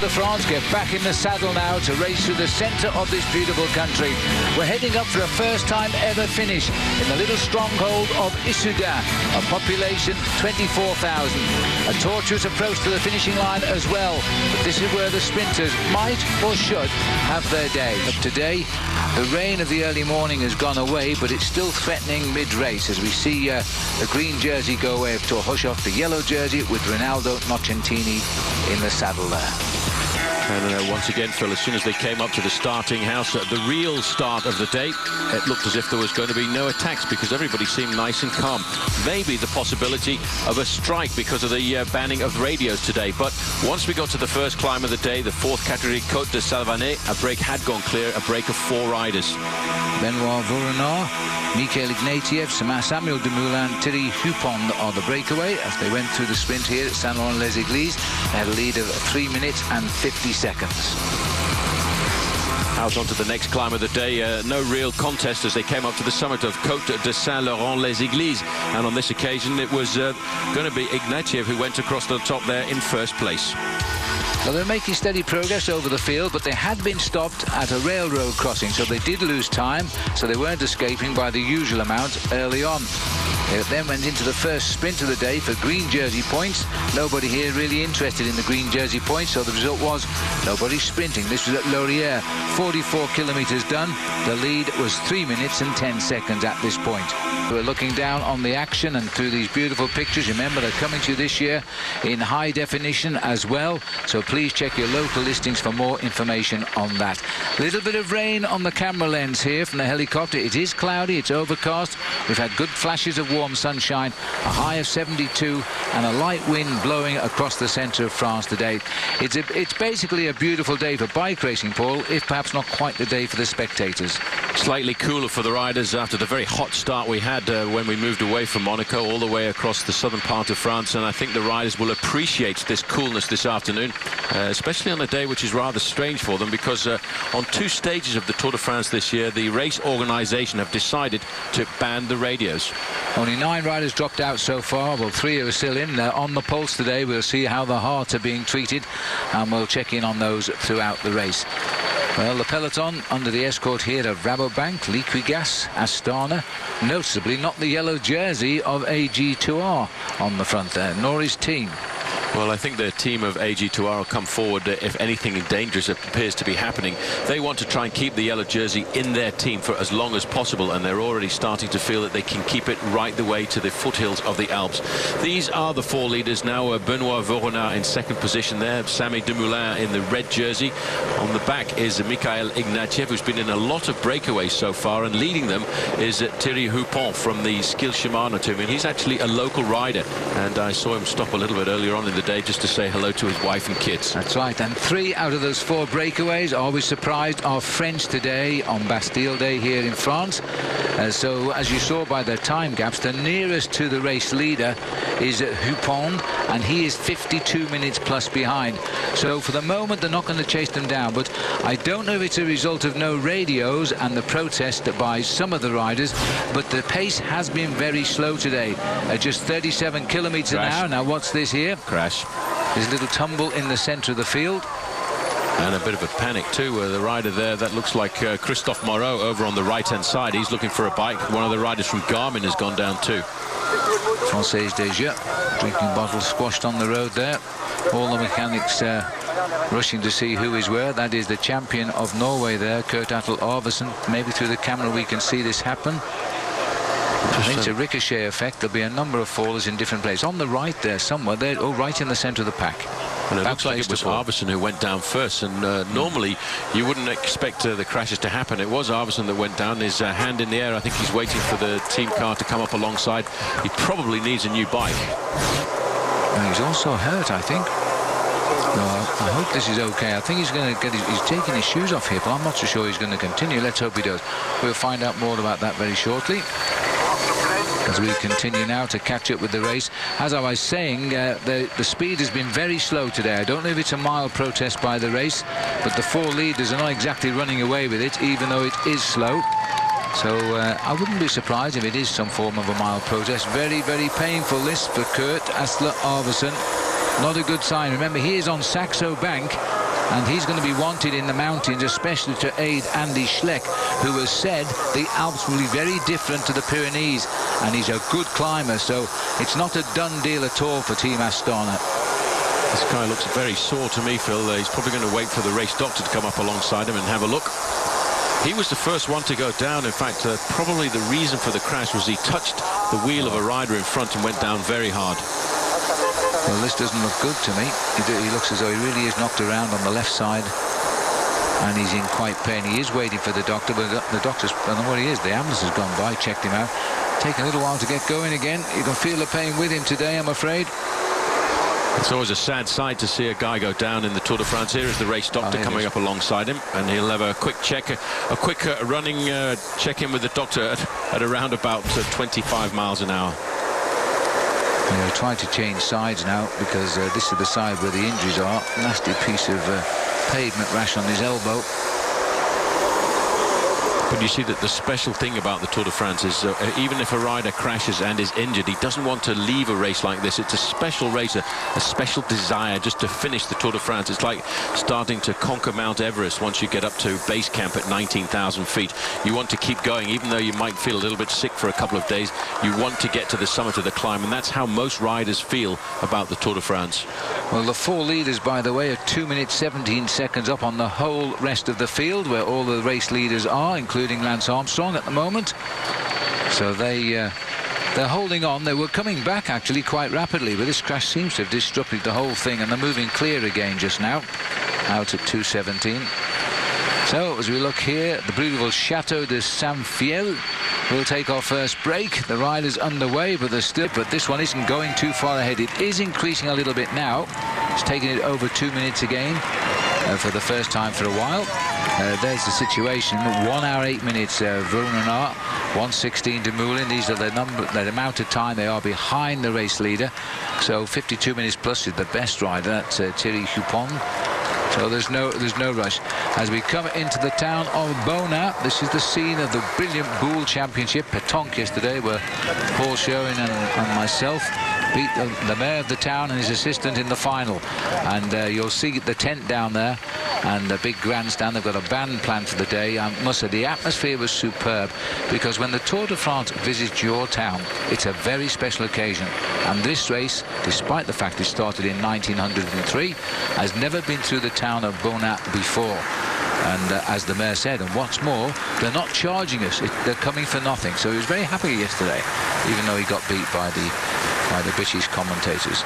de France get back in the saddle now to race through the centre of this beautiful country. We're heading up for a first time ever finish in the little stronghold of Issoudun, a population 24,000. A tortuous approach to the finishing line as well, but this is where the sprinters might or should have their day. But today, the rain of the early morning has gone away, but it's still threatening mid-race as we see the green jersey go away to hush off the yellow jersey with Ronaldo Nocentini in the saddle there. And once again, Phil, as soon as they came up to the starting house at the real start of the day, it looked as if there was going to be no attacks because everybody seemed nice and calm. Maybe the possibility of a strike because of the banning of radios today. But once we got to the first climb of the day, the fourth category, Cote de Salvanet, a break had gone clear, a break of 4 riders. Benoit Vorenard, Mikhail Ignatiev, Sammy Dumoulin, Thierry Hupon are the breakaway as they went through the sprint here at Saint-Laurent-les-Églises. They had a lead of 3 minutes and 50 seconds. Out onto the next climb of the day, no real contest as they came up to the summit of Cote de Saint-Laurent-les-Églises, and on this occasion it was going to be Ignatiev who went across the top there in first place. Well, they're making steady progress over the field, but they had been stopped at a railroad crossing, so they did lose time, so they weren't escaping by the usual amount early on. They then went into the first sprint of the day for green jersey points. Nobody here really interested in the green jersey points, so the result was nobody sprinting. This was at Laurière, 44 kilometres done. The lead was 3 minutes and 10 seconds at this point. We're looking down on the action and through these beautiful pictures. Remember, they're coming to you this year in high definition as well, so please check your local listings for more information on that. A little bit of rain on the camera lens here from the helicopter. It is cloudy, it's overcast. We've had good flashes of warm sunshine, a high of 72 and a light wind blowing across the centre of France today. It's basically a beautiful day for bike racing, Paul, if perhaps not quite the day for the spectators. Slightly cooler for the riders after the very hot start we had when we moved away from Monaco all the way across the southern part of France, and I think the riders will appreciate this coolness this afternoon, especially on a day which is rather strange for them because on 2 stages of the Tour de France this year, the race organisation have decided to ban the radios. Only 9 riders dropped out so far. Well, 3 are still in. They're on the pulse today. We'll see how the hearts are being treated, and we'll check in on those throughout the race. Well, the peloton under the escort here of Rabobank, Liquigas, Astana, noticeably not the yellow jersey of AG2R on the front there, nor his team. Well, I think the team of AG2R will come forward if anything dangerous appears to be happening. They want to try and keep the yellow jersey in their team for as long as possible, and they're already starting to feel that they can keep it right the way to the foothills of the Alps. These are the 4 leaders now. Benoit Vorenard in second position there. Sammy Dumoulin in the red jersey. On the back is Mikhail Ignatiev, who's been in a lot of breakaways so far, and leading them is Thierry Hupon from the Skill Shimano team. And he's actually a local rider, and I saw him stop a little bit earlier on in the day just to say hello to his wife and kids. That's right, and 3 out of those 4 breakaways, always surprised, are French today on Bastille Day here in France. So as you saw by their time gaps, the nearest to the race leader is Hupon, and he is 52 minutes plus behind. So for the moment they're not going to chase them down, but I don't know if it's a result of no radios and the protest by some of the riders, but the pace has been very slow today at just 37 kilometres an hour. Now what's this here? Crash. There's a little tumble in the centre of the field. And a bit of a panic too. The rider there, that looks like Christophe Moreau over on the right-hand side. He's looking for a bike. One of the riders from Garmin has gone down too. Française Déjà, drinking bottles squashed on the road there. All the mechanics rushing to see who is where. That is the champion of Norway there, Kurt Attel Arvesen. Maybe through the camera we can see this happen. I think it's a ricochet effect. There'll be a number of fallers in different places. On the right there somewhere, there, right in the centre of the pack. And it looks like it was Arvesen who went down first, and normally you wouldn't expect the crashes to happen. It was Arvesen that went down, his hand in the air. I think he's waiting for the team car to come up alongside. He probably needs a new bike. And he's also hurt, I think. No, I hope this is okay. I think he's going to get he's taking his shoes off here, but I'm not so sure he's going to continue. Let's hope he does. We'll find out more about that very shortly, as we continue now to catch up with the race. As I was saying, the speed has been very slow today. I don't know if it's a mild protest by the race, but the 4 leaders are not exactly running away with it, even though it is slow. So I wouldn't be surprised if it is some form of a mild protest. Very, very painful this for Kurt Attel Arvesen. Not a good sign. Remember, he is on Saxo Bank, and he's going to be wanted in the mountains, especially to aid Andy Schleck, who has said the Alps will be very different to the Pyrenees, and he's a good climber, so it's not a done deal at all for Team Astana. This guy looks very sore to me, Phil. He's probably going to wait for the race doctor to come up alongside him and have a look. He was the first one to go down. In fact, probably the reason for the crash was he touched the wheel of a rider in front and went down very hard. Well, this doesn't look good to me. He looks as though he really is knocked around on the left side, and he's in quite pain. He is waiting for the doctor, but the doctor's, I don't know what he is. The ambulance has gone by, checked him out. Taking a little while to get going again. You can feel the pain with him today, I'm afraid. It's always a sad sight to see a guy go down in the Tour de France. Here is the race doctor coming up alongside him, and he'll have a quick check, a quick running check-in with the doctor at around about 25 miles an hour. They're trying to change sides now, because this is the side where the injuries are. Nasty piece of pavement rash on his elbow. But you see that the special thing about the Tour de France is even if a rider crashes and is injured, he doesn't want to leave a race like this. It's a special race, a special desire just to finish the Tour de France. It's like starting to conquer Mount Everest once you get up to base camp at 19,000 feet. You want to keep going, even though you might feel a little bit sick for a couple of days. You want to get to the summit of the climb, and that's how most riders feel about the Tour de France. Well, the four leaders, by the way, are 2 minutes 17 seconds up on the whole rest of the field, where all the race leaders are, including Lance Armstrong at the moment. So they're holding on. They were coming back actually quite rapidly, but this crash seems to have disrupted the whole thing, and they're moving clear again just now, out at 2:17. So as we look here, the beautiful Chateau de Saint-Fiel will take our first break. The ride is underway, but this one isn't going too far ahead. It is increasing a little bit now. It's taking it over 2 minutes again for the first time for a while. There's the situation. 1 hour 8 minutes Vroonenart, 1:16 Dumoulin. These are the amount of time they are behind the race leader. So 52 minutes plus is the best rider. That's Thierry Hupon. So there's no rush. As we come into the town of Bona, this is the scene of the brilliant Boule Championship. Pétanque yesterday, where Paul Schoen and myself beat the mayor of the town and his assistant in the final. And you'll see the tent down there and a big grandstand. They've got a band planned for the day. I must say the atmosphere was superb, because when the Tour de France visits your town, it's a very special occasion. And this race, despite the fact it started in 1903, has never been through the town of Bona before. And as the mayor said, and what's more, they're not charging us. They're coming for nothing. So he was very happy yesterday, even though he got beat by the British commentators.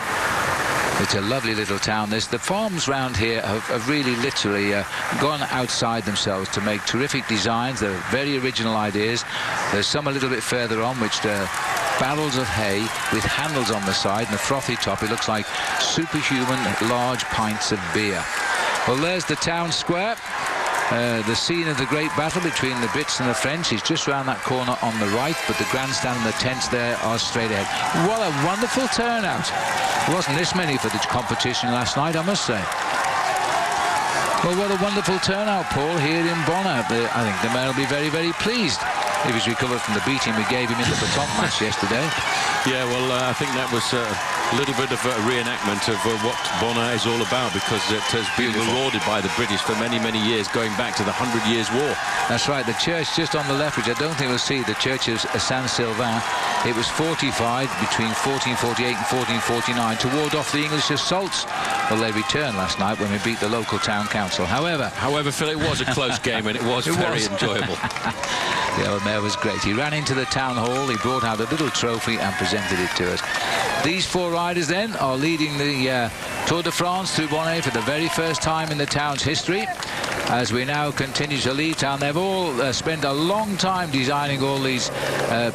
It's a lovely little town. The farms round here have really literally gone outside themselves to make terrific designs. They're very original ideas. There's some a little bit further on which they're barrels of hay with handles on the side and a frothy top. It looks like superhuman large pints of beer. Well, there's the town square. The scene of the great battle between the Brits and the French is just round that corner on the right, but the grandstand and the tents there are straight ahead. What a wonderful turnout. There wasn't this many for the competition last night, I must say. Well, what a wonderful turnout, Paul, here in Bona. I think the man will be very, very pleased if he's recovered from the beating we gave him in the Pétanque match yesterday. Yeah, well, I think that was a little bit of a reenactment of what Bona is all about, because it has been lauded by the British for many, many years, going back to the 100 Years' War. That's right. The church just on the left, which I don't think we'll see, the church of San Silva, it was fortified between 1448 and 1449 to ward off the English assaults. Well, they returned last night when we beat the local town council. However, Phil, it was a close game, and it was very enjoyable. The old mayor was great. He ran into the town hall, he brought out a little trophy and presented it to us. These four riders then are leading the Tour de France through Bonnet for the very first time in the town's history. As we now continue to leave town, they've all spent a long time designing all these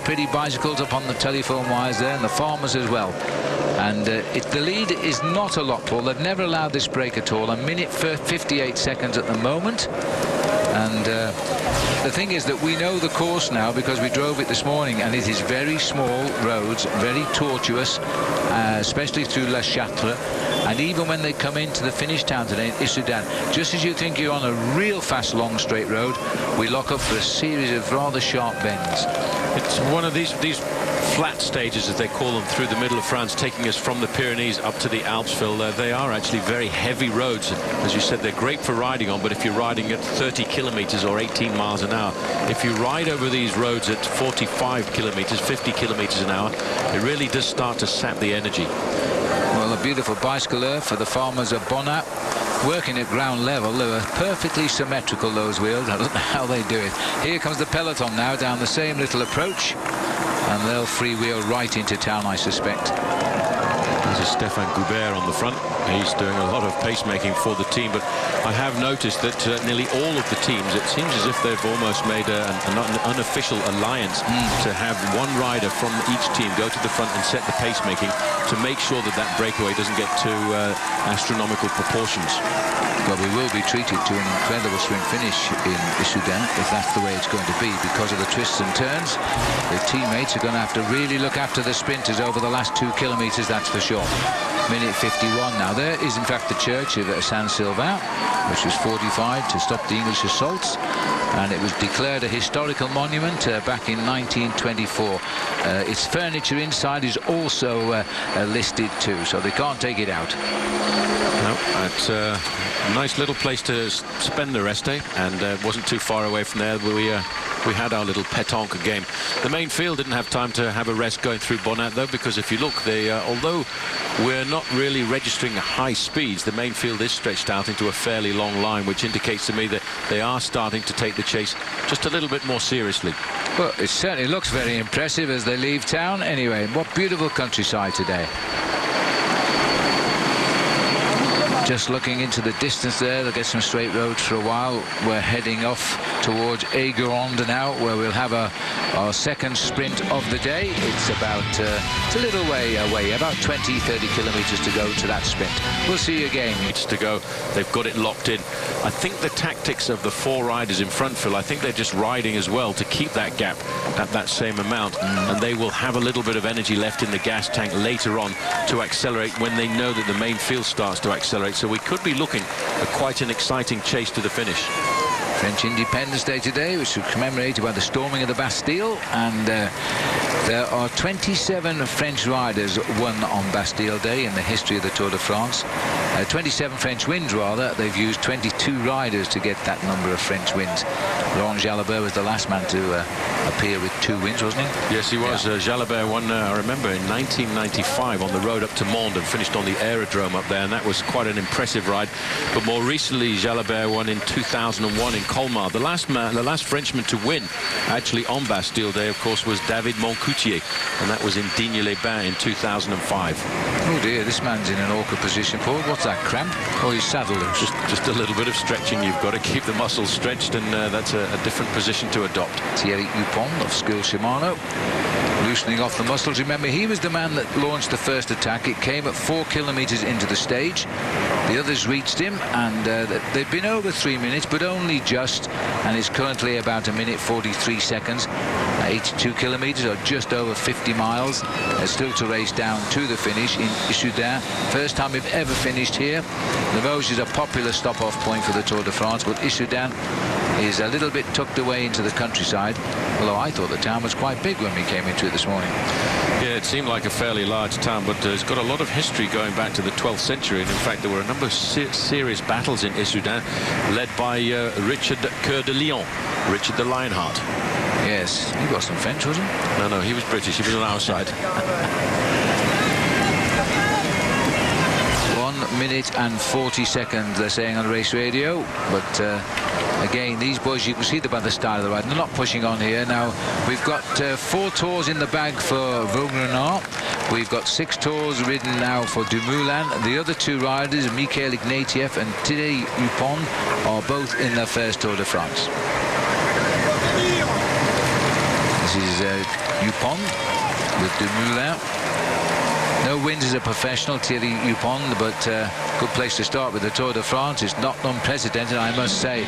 pretty bicycles up on the telephone wires there, and the farmers as well. And the lead is not a lot, Paul. They've never allowed this break at all. 1 minute 58 seconds at the moment. And the thing is that we know the course now because we drove it this morning, and it is very small roads, very tortuous, especially through La Châtre. And even when they come into the finish town today in Issoudun, just as you think you're on a real fast long straight road, we lock up for a series of rather sharp bends. It's one of these flat stages, as they call them, through the middle of France, taking us from the Pyrenees up to the Alps, Phil. They are actually very heavy roads. As you said, they're great for riding on, but if you're riding at 30 kilometers or 18 miles an hour, if you ride over these roads at 45 kilometers, 50 kilometers an hour, it really does start to sap the energy. Well, a beautiful bicycle there for the farmers of Bonnat. Working at ground level, they were perfectly symmetrical, those wheels. I don't know how they do it. Here comes the peloton now down the same little approach, and they'll freewheel right into town, I suspect. There's Stéphane Goubert on the front. He's doing a lot of pacemaking for the team, but I have noticed that nearly all of the teams, it seems as if they've almost made an unofficial alliance to have one rider from each team go to the front and set the pacemaking to make sure that that breakaway doesn't get to astronomical proportions. Well, we will be treated to an incredible sprint finish in Issoudun if that's the way it's going to be, because of the twists and turns. The teammates are going to have to really look after the sprinters over the last 2 kilometers, that's for sure. Minute 51 now. There is in fact the church of San Silva, which was fortified to stop the English assaults, and it was declared a historical monument back in 1924. Its furniture inside is also listed too, so they can't take it out. No, it's a nice little place to spend the rest day, and wasn't too far away from there. We had our little pétanque game. The main field didn't have time to have a rest going through Bonnat, though, because if you look, they although we're not really registering high speeds, the main field is stretched out into a fairly long line, which indicates to me that they are starting to take the chase just a little bit more seriously. Well, it certainly looks very impressive as they leave town. Anyway, what beautiful countryside today. Just looking into the distance there, they'll get some straight roads for a while. We're heading off towards Aigueronde now, where we'll have our second sprint of the day. It's about it's a little way away, about 20-30 kilometers to go to that sprint. We'll see you again. It's to go. They've got it locked in. I think the tactics of the 4 riders in front, Phil, I think they're just riding as well to keep that gap at that same amount, and they will have a little bit of energy left in the gas tank later on to accelerate when they know that the main field starts to accelerate. So we could be looking at quite an exciting chase to the finish. French Independence Day today, which was commemorated by the storming of the Bastille, and there are 27 French riders won on Bastille Day in the history of the Tour de France. 27 French wins, rather. They've used 22 riders to get that number of French wins. Laurent Jalabert was the last man to appear with 2 wins, wasn't he? Yes, he was. Yeah. Jalabert won, I remember, in 1995 on the road up to Mende and finished on the aerodrome up there, and that was quite an impressive ride. But more recently, Jalabert won in 2001 in Colmar. The last Frenchman to win, actually on Bastille Day, of course, was David Moncoutier, and that was in Digne-les-Bains in 2005. Oh dear, this man's in an awkward position, Paul. What's that, cramp? Or his saddle loose? Just a little bit of stretching. You've got to keep the muscles stretched, and that's a different position to adopt. Thierry Dupont of Skill Shimano, loosening off the muscles. Remember, he was the man that launched the first attack. It came at 4 kilometers into the stage. The others reached him, and they've been over 3 minutes, but only just, and it's currently about 1 minute 43 seconds. 82 kilometers, or just over 50 miles. There's still to race down to the finish in Issoudun. First time we've ever finished here. The Voge is a popular stop-off point for the Tour de France, but Issoudun is a little bit tucked away into the countryside, although I thought the town was quite big when we came into it this morning. Yeah, it seemed like a fairly large town, but it's got a lot of history going back to the 12th century, and in fact there were a number of serious battles in Issoudun led by Richard Coeur de Lion, Richard the Lionheart. Yes, he was some French, wasn't he? No, he was British. He was on our side. 1 minute and 40 seconds, they're saying on race radio. But again, these boys, you can see them by the style of the ride. They're not pushing on here. Now, we've got 4 tours in the bag for Voge Mountains. We've got 6 tours ridden now for Dumoulin. The other 2 riders, Mikhail Ignatiev and Thierry Dupont, are both in their first Tour de France. This is Dupont with Dumoulin. No wins as a professional, Thierry Dupont, but good place to start with the Tour de France. It's not unprecedented, I must say.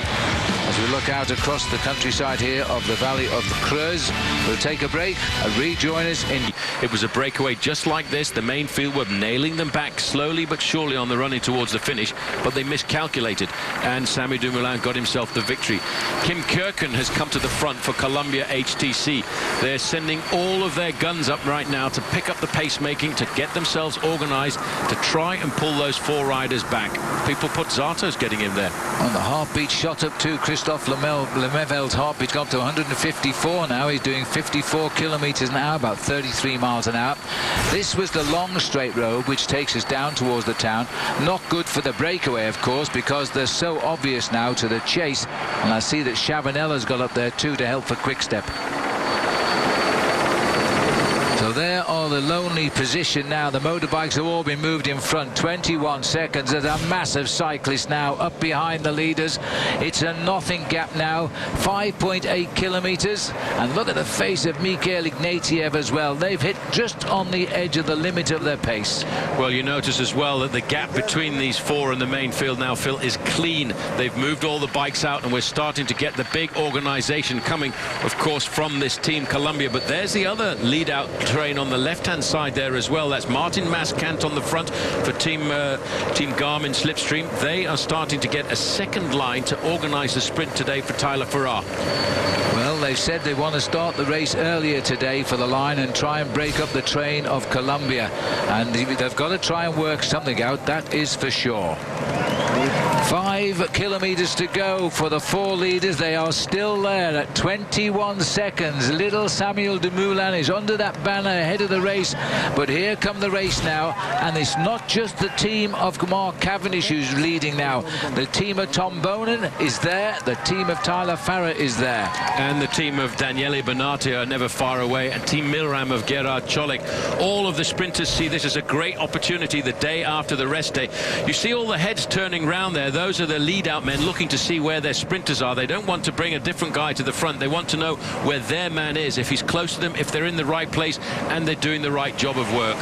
as we look out across the countryside here of the Valley of the Creuse. We'll take a break and rejoin us in. It was a breakaway just like this. The main field were nailing them back slowly but surely on the running towards the finish, but they miscalculated, and Sammy Dumoulin got himself the victory. Kim Kirken has come to the front for Columbia HTC. They're sending all of their guns up right now to pick up the pacemaking, to get themselves organized, to try and pull those 4 riders back. People put Zato's getting in there. On the heartbeat shot up to Christophe Lemevel's heartbeat got up to 154 now. He's doing 54 kilometers an hour, about 33 miles an hour. This was the long straight road which takes us down towards the town. Not good for the breakaway, of course, because they're so obvious now to the chase. And I see that Chabanella's got up there too to help for Quick Step. So there are the lonely position now. The motorbikes have all been moved in front. 21 seconds. There's a massive cyclist now up behind the leaders. It's a nothing gap now. 5.8 kilometers. And look at the face of Mikhail Ignatiev as well. They've hit just on the edge of the limit of their pace. Well, you notice as well that the gap between these 4 and the main field now, Phil, is clean. They've moved all the bikes out, and we're starting to get the big organization coming, of course, from this team Columbia. But there's the other lead out train on the left-hand side there as well. That's Martin Mascant on the front for Team Garmin Slipstream. They are starting to get a second line to organize the sprint today for Tyler Farrar. Well, they said they want to start the race earlier today for the line and try and break up the train of Columbia. And they've got to try and work something out, that is for sure. 5 kilometers to go for the 4 leaders. They are still there at 21 seconds. Little Samuel Dumoulin is under that banner ahead of the race, but here come the race now, and it's not just the team of Mark Cavendish who's leading now. The team of Tom Bonin is there, the team of Tyler Farrar is there, and the team of Daniele Bonatti are never far away, and Team Milram of Gerard Sholek. All of the sprinters see this as a great opportunity the day after the rest day. You see all the heads turning round there. Those are the lead-out men looking to see where their sprinters are. They don't want to bring a different guy to the front. They want to know where their man is, if he's close to them, if they're in the right place, and they're doing the right job of work.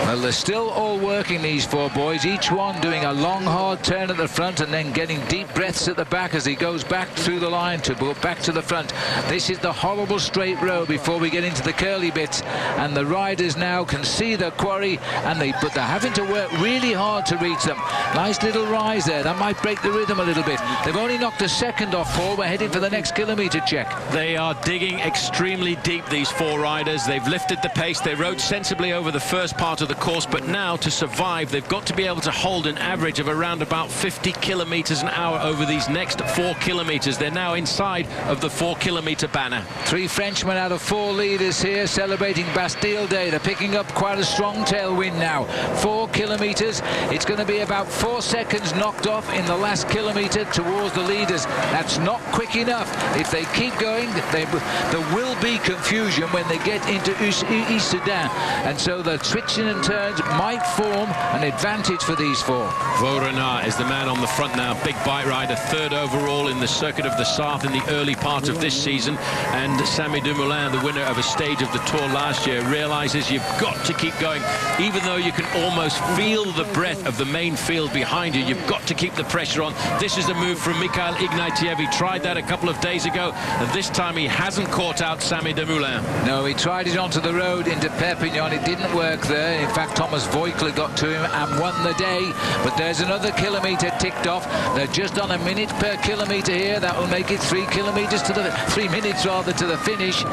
Well, they're still all working, these 4 boys, each one doing a long, hard turn at the front and then getting deep breaths at the back as he goes back through the line to go back to the front. This is the horrible straight road before we get into the curly bits, and the riders now can see the quarry, but they're having to work really hard to reach them. Nice little rise there. That might break the rhythm a little bit. They've only knocked a second off, Paul. We're heading for the next kilometre check. They are digging extremely deep, these 4 riders. They've lifted the pace. They rode sensibly over the first part of the course, but now to survive they've got to be able to hold an average of around about 50 kilometers an hour over these next 4 kilometers. They're now inside of the 4 kilometer banner. 3 Frenchmen out of 4 leaders here celebrating Bastille Day. They're picking up quite a strong tailwind now. 4 kilometers. It's going to be about 4 seconds knocked off in the last kilometer towards the leaders. That's not quick enough. If they keep going, there will be confusion when they get into Issoudun, and so the switching and turns might form an advantage for these 4. Vaux Renard is the man on the front now. Big bike rider, 3rd overall in the Circuit of the Sarthe in the early part of this season. And Sammy Dumoulin, the winner of a stage of the Tour last year, realizes you've got to keep going. Even though you can almost feel the breath of the main field behind you, you've got to keep the pressure on. This is a move from Mikhail Ignatiev. He tried that a couple of days ago, and this time he hasn't caught out Sammy Dumoulin. No, he tried it onto the road into Perpignan. It didn't work there. In fact, Thomas Voigtler got to him and won the day. But there's another kilometre ticked off. They're just on a minute per kilometre here. That will make it 3 kilometres to the 3 minutes rather to the finish.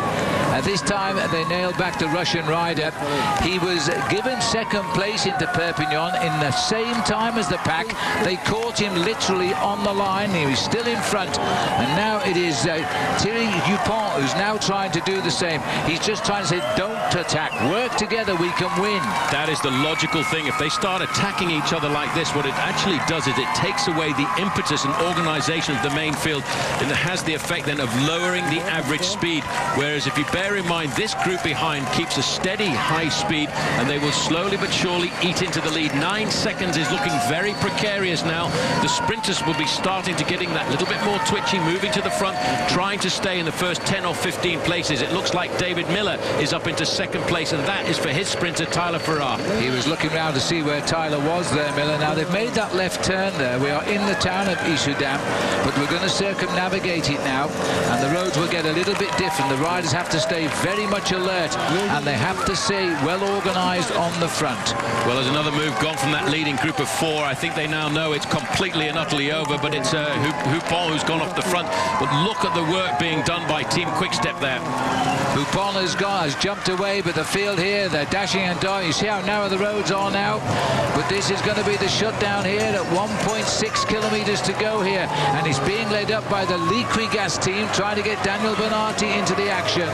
This time they nailed back the Russian rider. He was given second place into Perpignan in the same time as the pack. They caught him literally on the line. He was still in front, and now it is Thierry Dupont who's now trying to do the same. He's just trying to say, don't attack, work together, we can win. That is the logical thing. If they start attacking each other like this, what it actually does is it takes away the impetus and organization of the main field, and it has the effect then of lowering the average speed. Whereas if you bear in mind this group behind keeps a steady high speed, and they will slowly but surely eat into the lead. 9 seconds is looking very precarious now. The sprinters will be starting to getting that little bit more twitchy, moving to the front, trying to stay in the first 10 or 15 places. It looks like David Miller is up into second place, and that is for his sprinter Tyler Farrar. He was looking round to see where Tyler was there, Miller. Now they've made that left turn there. We are in the town of Issoudun, but we're going to circumnavigate it now, and the roads will get a little bit different. The riders have to stay very much alert, and they have to stay well organised on the front. Well, there's another move gone from that leading group of 4. I think they now know it's completely and utterly over, but it's Houpon who's gone off the front. But look at the work being done by Team Quickstep there. Houpon has jumped away, but the field here, they're dashing and dying. You see how narrow the roads are now? But this is going to be the shutdown here at 1.6 kilometres to go here, and it's being led up by the Liquigas team, trying to get Daniel Bernardi into the action.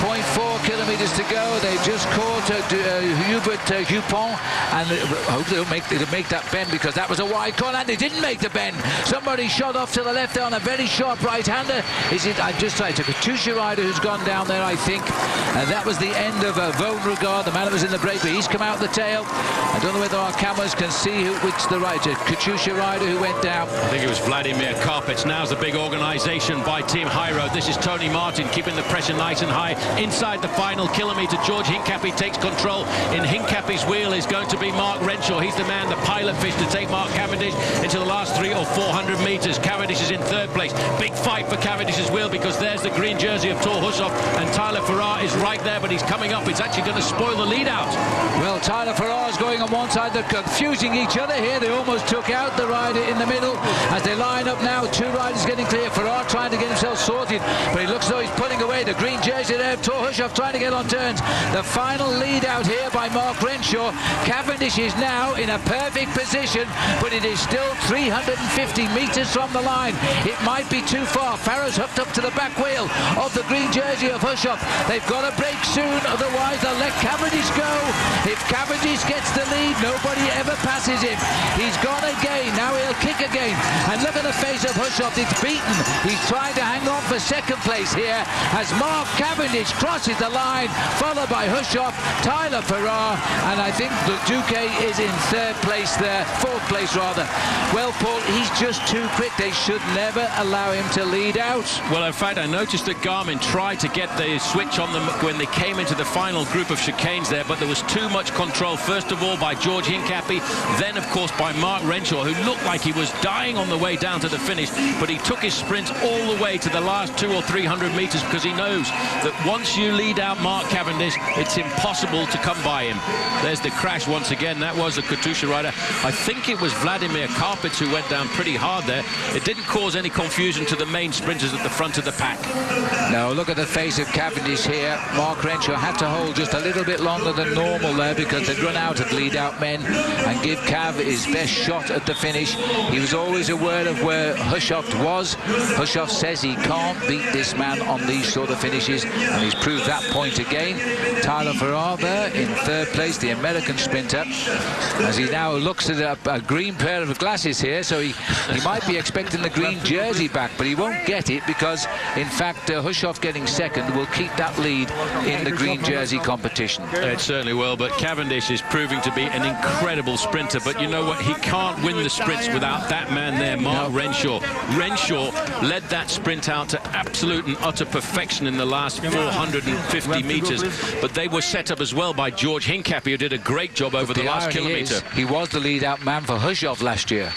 1.4 kilometres to go. They've just caught Hubert Houpon, and I hope they'll make that bend, because that was a wide corner, and they didn't make the bend. Somebody shot off to the left there on a very sharp right-hander. It's a Katusha rider who's gone down there, I think. And that was the end of Voge, the man that was in the breakaway. He's come out the tail. I don't know whether our cameras can see which the rider, Katusha rider who went down. I think it was Vladimir Karpets. Now's the big organisation by Team High Road. This is Tony Martin keeping the pressure nice and high. Inside the final kilometre, George Hincapie takes control. In Hincapie's wheel is going to be Mark Renshaw. He's the man, the pilot fish, to take Mark Cavendish into the last 300 or 400 metres. Cavendish is in third place. Big fight for Cavendish's wheel, because there's the green jersey of Thor Hushoff, and Tyler Farrar is right there, but he's coming up. It's actually going to spoil the lead out. Well, Tyler Farrar is going on one side. They're confusing each other here. They almost took out the rider in the middle. As they line up now, 2 riders getting clear. Farrar trying to get himself sorted, but it looks as though he's pulling away. The green jersey there, Thor Hushoff trying to get on turns. The final lead out here by Mark Renshaw. Cavendish is now in a perfect position, but it is still 350 metres from the line. It might be too far. Farrar's hooked up to the back wheel of the green jersey of Hushoff. They've got to break soon, otherwise they'll let Cavendish go. If Cavendish gets the lead, nobody ever passes him. He's gone again. Now he'll kick again. And look at the face of Hushoff. It's beaten. He's trying to hang on for second place here as Mark Cavendish crosses the line, followed by Hushoff, Tyler Farrar, and I think the Duque is in third place there, fourth place rather. Well, Paul, he's just too quick. They should never allow him to lead out. Well, in fact, I noticed that Garmin tried to get the switch on them when they came into the final group of chicanes there, but there was too much control, first of all by George Hincapie, then of course by Mark Renshaw, who looked like he was dying on the way down to the finish, but he took his sprint all the way to the last 200 or 300 metres, because he knows that once you lead out Mark Cavendish, it's impossible to come by him. There's the crash once again. That was a Katusha rider. I think it was Vladimir Karpets who went down pretty hard there. It didn't cause any confusion to the main sprinters at the front of the pack. Now look at the face of Cavendish here. Mark Renshaw had to hold just a little bit longer than normal there, because they'd run out of lead-out men, and give Cav his best shot at the finish. He was always aware of where Hushoff was. Hushoff says he can't beat this man on these sort of finishes, and he's proved that point again. Tyler Farrar there in third place, the American sprinter, as he now looks at a green pair of glasses here, so he might be expecting the green jersey back, but he won't get it, because in fact Hushoff getting second will keep that lead in the green jersey competition. It certainly will, but Cavendish is proving to be an incredible sprinter, but you know what, he can't win the sprints without that man there, Mark Renshaw. Renshaw led that sprint out to absolute and utter perfection in the last 450 metres, but they were set up as well by George Hincapie, who did a great job over the last kilometre. He was the lead-out man for Hushoff last year.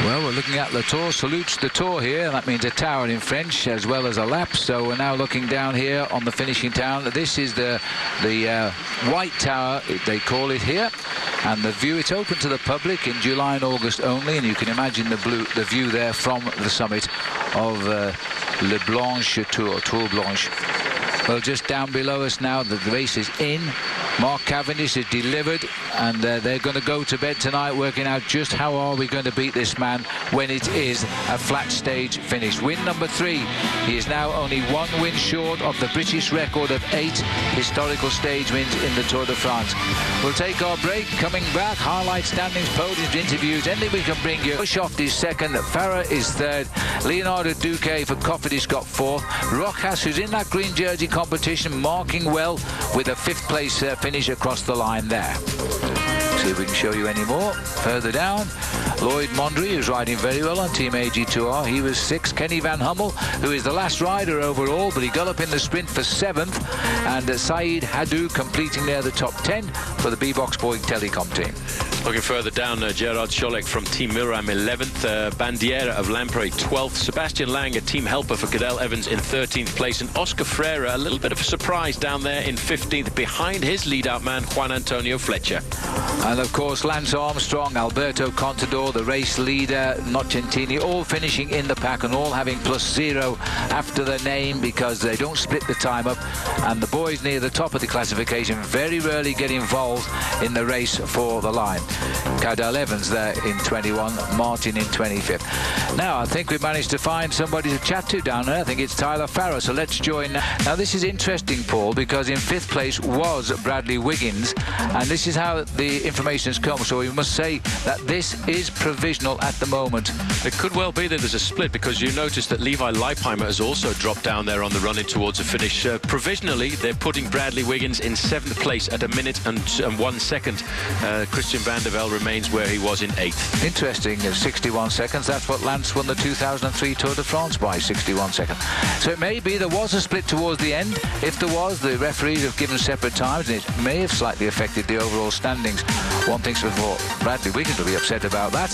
Well, we're looking at Le Tour, salutes the Tour here. That means a tower in French as well as a lap. So we're now looking down here on the finishing town. This is the White Tower, they call it here. And the view, it's open to the public in July and August only, and you can imagine the view there from the summit of Le Blanche Tour Blanche. Well, just down below us now, the race is in. Mark Cavendish has delivered, and they're going to go to bed tonight working out just how are we going to beat this man when it is a flat stage finish. Win number 3. He is now only 1 win short of the British record of 8 historical stage wins in the Tour de France. We'll take our break. Coming back, highlight standings, podiums, interviews, anything we can bring you. Buschoff is second, Farah is third, Leonardo Duque for Cofidis got 4th, Rojas, who's in that green jersey competition, marking well with a 5th place finish across the line there. See if we can show you any more. Further down, Lloyd Mondry, who's riding very well on Team AG2R. He was 6th. Kenny Van Hummel, who is the last rider overall, but he got up in the sprint for 7th. And Saeed Hadou completing there the top 10 for the B-Box Boeing Telecom team. Looking further down, Gerard Sholek from Team Milram 11th, Bandiera of Lampre 12th, Sebastian Lang, a team helper for Cadel Evans in 13th place, and Oscar Freire, a little bit of a surprise down there in 15th, behind his lead-out man, Juan Antonio Fletcher. And of course, Lance Armstrong, Alberto Contador, the race leader, Nocentini, all finishing in the pack and all having +0 after the name because they don't split the time up. And the boys near the top of the classification very rarely get involved in the race for the line. Cadel Evans there in 21, Martin in 25th. Now, I think we've managed to find somebody to chat to down there. I think it's Tyler Farrar, so let's join. Now, this is interesting, Paul, because in 5th place was Bradley Wiggins, and this is how the information has come, so we must say that this is provisional at the moment. It could well be that there's a split, because you notice that Levi Leipheimer has also dropped down there on the run in towards a finish. Provisionally, they're putting Bradley Wiggins in 7th place at 1 minute and 1 second. Christian Van der Velde remains where he was in 8th. Interesting, 61 seconds. That's what Lance won the 2003 Tour de France by, 61 seconds. So it may be there was a split towards the end. If there was, the referees have given separate times, and it may have slightly affected the overall standings. One thinks before Bradley Wiggins will be upset about that.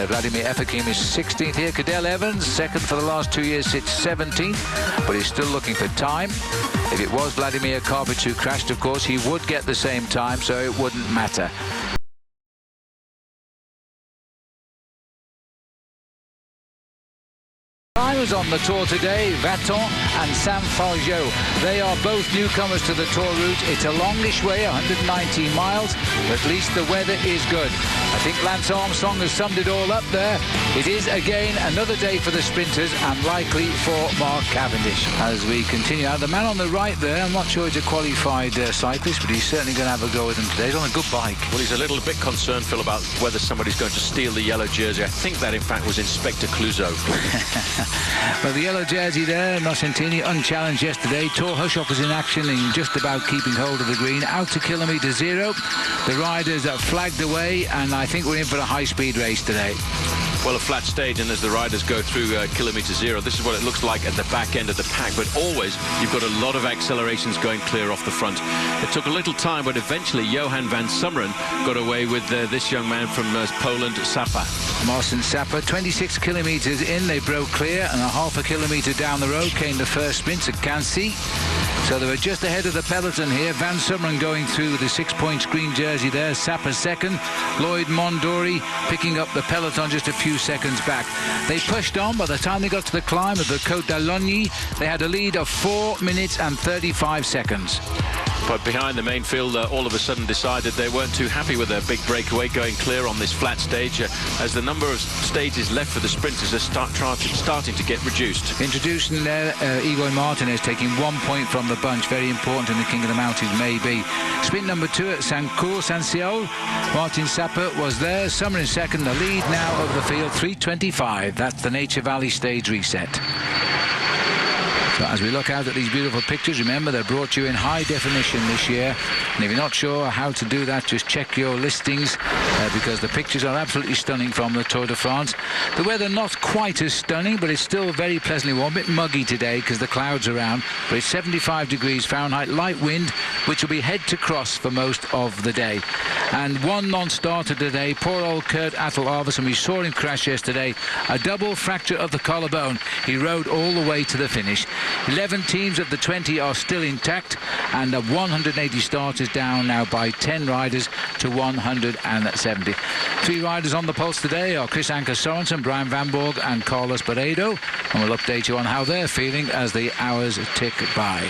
Vladimir Efrakim is 16th here. Cadel Evans, 2nd for the last 2 years, sits 17th, but he's still looking for time. If it was Vladimir Karpich who crashed, of course, he would get the same time, so it wouldn't matter. Drivers on the Tour today, Vaton and Sam Fargeau. They are both newcomers to the Tour route. It's a longish way, 119 miles, but at least the weather is good. I think Lance Armstrong has summed it all up there. It is again another day for the sprinters and likely for Mark Cavendish. As we continue, the man on the right there, I'm not sure he's a qualified cyclist, but he's certainly going to have a go with him today. He's on a good bike. Well, he's a little bit concerned, Phil, about whether somebody's going to steal the yellow jersey. I think that, in fact, was Inspector Clouseau. Well, the yellow jersey there, Nocentini unchallenged yesterday. Tor Hushoff was in action in just about keeping hold of the green. Out to kilometre 0. The riders flagged away, and I think we're in for a high-speed race today. Well, a flat stage, and as the riders go through kilometre 0, this is what it looks like at the back end of the pack. But always, you've got a lot of accelerations going clear off the front. It took a little time, but eventually Johan van Summeren got away with this young man from Poland, Sapa. Marcin Sapa, 26 kilometres in, they broke clear, and a half a kilometre down the road came the first sprint at Cancy. So they were just ahead of the peloton here. Van Summeren going through with the 6 points green jersey there. Sapa second. Lloyd Mondori picking up the peloton just a few seconds back. They pushed on. By the time they got to the climb of the Cote d'Alogny, they had a lead of 4 minutes and 35 seconds. But behind the main field, all of a sudden decided they weren't too happy with their big breakaway going clear on this flat stage, as the number of stages left for the sprinters are starting to get reduced. Introducing there, Igor Martinez taking 1 point from the bunch. Very important in the King of the Mountains, maybe. Sprint number 2 at San Silva. Martin Sapa was there. Summer in second. The lead now of the field, 3:25. That's the Nature Valley stage reset. So as we look out at these beautiful pictures, remember they're brought to you in high definition this year. And if you're not sure how to do that, just check your listings because the pictures are absolutely stunning from the Tour de France. The weather not quite as stunning, but it's still very pleasantly warm. A bit muggy today because the clouds are around, but it's 75 degrees Fahrenheit, light wind, which will be head to cross for most of the day. And one non-starter today, poor old Kurt Attel-Arvidsson. We saw him crash yesterday. A double fracture of the collarbone. He rode all the way to the finish. 11 teams of the 20 are still intact, and 180 starters down now by 10 riders to 170. 3 riders on the pulse today are Chris Anker Sorensen, Brian Van Borg and Carlos Barredo, and we'll update you on how they're feeling as the hours tick by.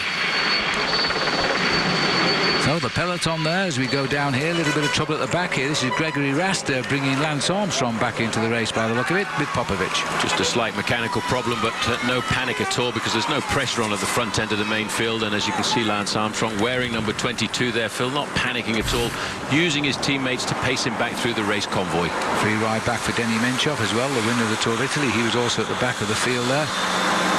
So the peloton there as we go down here. A little bit of trouble at the back here. This is Gregory Rasta bringing Lance Armstrong back into the race by the look of it with Popovich. Just a slight mechanical problem, but no panic at all because there's no pressure on at the front end of the main field. And as you can see, Lance Armstrong wearing number 22 there, Phil, not panicking at all, using his teammates to pace him back through the race convoy. Free ride back for Denny Menchov as well, the winner of the Tour of Italy. He was also at the back of the field there.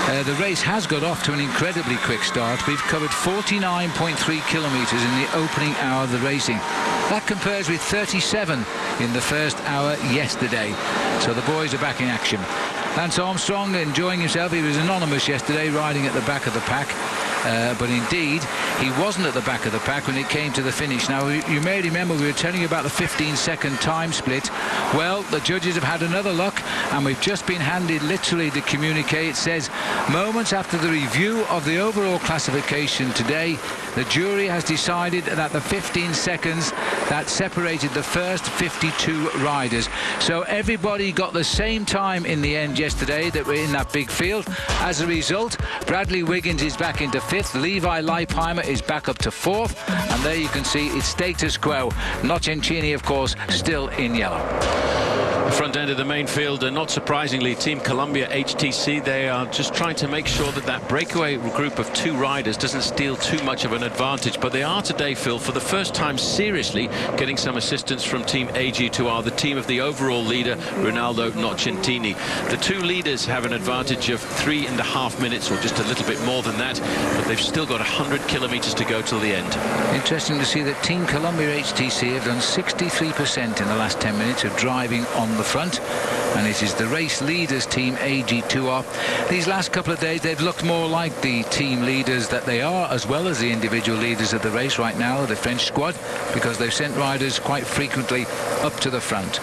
The race has got off to an incredibly quick start. We've covered 49.3 kilometres in the opening hour of the racing. That compares with 37 in the first hour yesterday. So the boys are back in action. Lance Armstrong enjoying himself. He was anonymous yesterday, riding at the back of the pack. But indeed, he wasn't at the back of the pack when it came to the finish. Now, you may remember we were telling you about the 15-second time split. Well, the judges have had another look, and we've just been handed literally the communique. It says, moments after the review of the overall classification today, the jury has decided that the 15 seconds that separated the first 52 riders. So everybody got the same time in the end yesterday that were in that big field. As a result, Bradley Wiggins is back into 5th. Levi Leipheimer is back up to 4th. And there you can see it's status quo. Nocentini, of course, still in yellow. The front end of the main field, and not surprisingly, Team Columbia HTC, they are just trying to make sure that that breakaway group of 2 riders doesn't steal too much of an advantage. But they are today, Phil, for the first time seriously getting some assistance from Team AG2R, the team of the overall leader, Rinaldo Nocentini. The 2 leaders have an advantage of 3.5 minutes, or just a little bit more than that, but they've still got 100 kilometres to go till the end. Interesting to see that Team Columbia HTC have done 63% in the last 10 minutes of driving on the front, and it is the race leaders Team AG2R. These last couple of days they've looked more like the team leaders that they are, as well as the individual leaders of the race right now, the French squad, because they've sent riders quite frequently up to the front.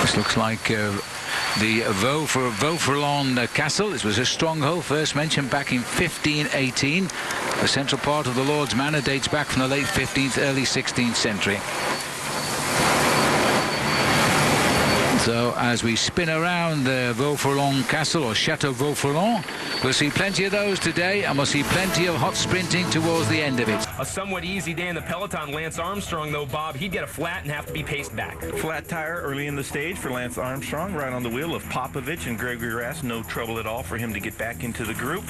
This looks like the Vaux-Fourlon Castle. This was a stronghold first mentioned back in 1518. The central part of the Lord's Manor dates back from the late 15th, early 16th century. So as we spin around the Vaux-Fourlon Castle, or Chateau Vaux-Fourlon, we'll see plenty of those today, and we'll see plenty of hot sprinting towards the end of it. A somewhat easy day in the peloton. Lance Armstrong, though, Bob, he'd get a flat and have to be paced back. Flat tire early in the stage for Lance Armstrong, right on the wheel of Popovich and Gregory Rasta. No trouble at all for him to get back into the group.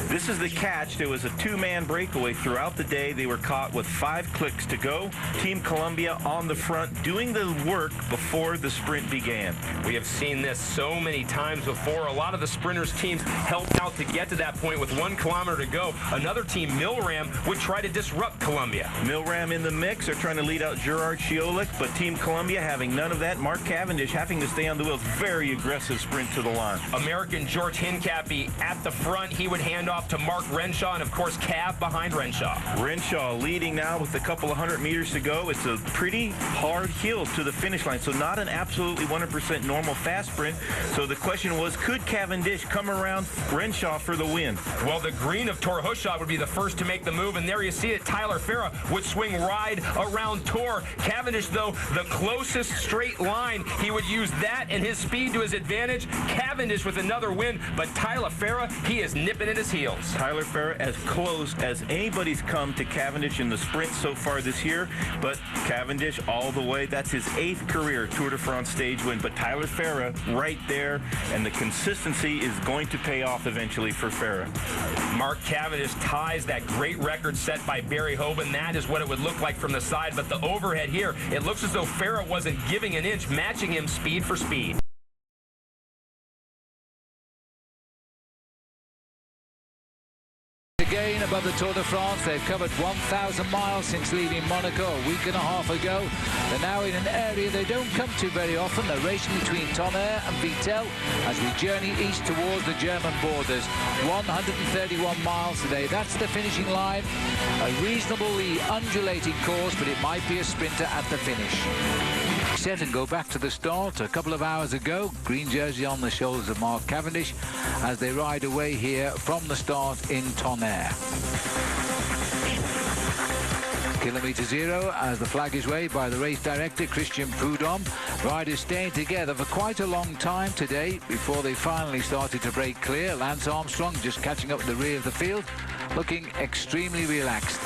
This is the catch. There was a 2-man breakaway throughout the day. They were caught with 5 clicks to go. Team Columbia on the front doing the work before the sprint began. We have seen this so many times before. A lot of the sprinters' teams helped out to get to that point with 1 kilometer to go. Another team, Milram, would try to disrupt Columbia. Milram in the mix. They're trying to lead out Gerard Sholek, but Team Columbia having none of that. Mark Cavendish having to stay on the wheels. Very aggressive sprint to the line. American George Hincapie at the front. He would hand off to Mark Renshaw, and of course Cav behind Renshaw. Renshaw leading now with a couple of 100 meters to go. It's a pretty hard hill to the finish line, so not an absolutely 100% normal fast sprint. So the question was, could Cavendish come around Renshaw for the win? Well, the green of Tor Hushovd would be the first to make the move, and there you see it. Tyler Farah would swing wide around Tor. Cavendish, though, the closest straight line. He would use that and his speed to his advantage. Cavendish with another win, but Tyler Farah, he is nipping at his heels. Tyler Farah as close as anybody's come to Cavendish in the sprint so far this year, but Cavendish all the way. That's his 8th career Tour de France stage win, but Tyler Farah right there, and the consistency is going to pay off eventually for Farah. Mark Cavendish ties that great record set by Barry Hoban. That is what it would look like from the side, but the overhead here, it looks as though Farah wasn't giving an inch, matching him speed for speed. Again above the Tour de France, they've covered 1,000 miles since leaving Monaco a week and a half ago. They're now in an area they don't come to very often. They're racing between Tonnerre and Vittel as we journey east towards the German borders. 131 miles today. That's the finishing line. A reasonably undulating course, but it might be a sprinter at the finish. Set and go back to the start a couple of hours ago. Green jersey on the shoulders of Mark Cavendish as they ride away here from the start in Tonnerre. Kilometre 0 as the flag is waved by the race director, Christian Prudhomme. Riders staying together for quite a long time today before they finally started to break clear. Lance Armstrong just catching up at the rear of the field, looking extremely relaxed.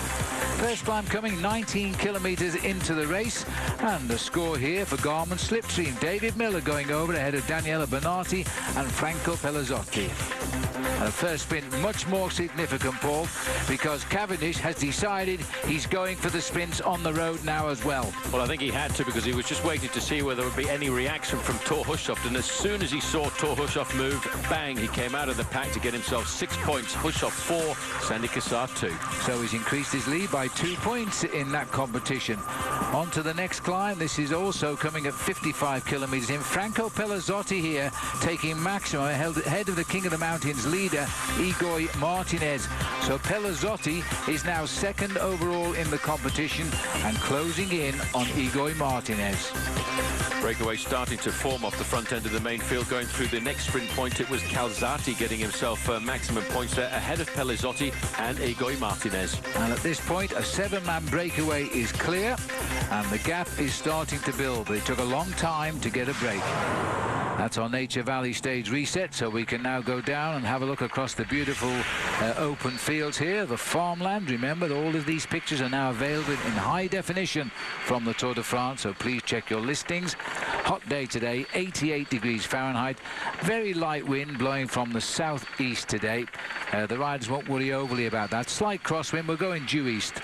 First climb coming 19 kilometres into the race, and the score here for Garmin Slipstream. David Miller going over ahead of Daniela Bonatti and Franco Pelazzotti. And the first sprint much more significant, Paul, because Cavendish has decided he's going for the sprints on the road now as well. Well, I think he had to, because he was just waiting to see whether there would be any reaction from Thor Hushovd, and as soon as he saw Thor Hushovd move, bang, he came out of the pack to get himself 6 points. Hushovd 4, Sandy Cassar 2. So he's increased his lead by 2 points in that competition. On to the next climb. This is also coming at 55 kilometres in. Franco Pelazzotti here taking maximum ahead of the King of the Mountains leader, Igor Martinez. So Pelazzotti is now second overall in the competition and closing in on Igor Martinez. Breakaway starting to form off the front end of the main field. Going through the next sprint point, it was Calzati getting himself maximum points there ahead of Pelazzotti and Igor Martinez. And at this point, a 7-man breakaway is clear and the gap is starting to build. They took a long time to get a break. That's our Nature Valley stage reset, so we can now go down and have a look across the beautiful open fields here, the farmland. Remember, all of these pictures are now available in high definition from the Tour de France, so please check your listings. Hot day today, 88 degrees Fahrenheit. Very light wind blowing from the southeast today. The riders won't worry overly about that. Slight crosswind, we're going due east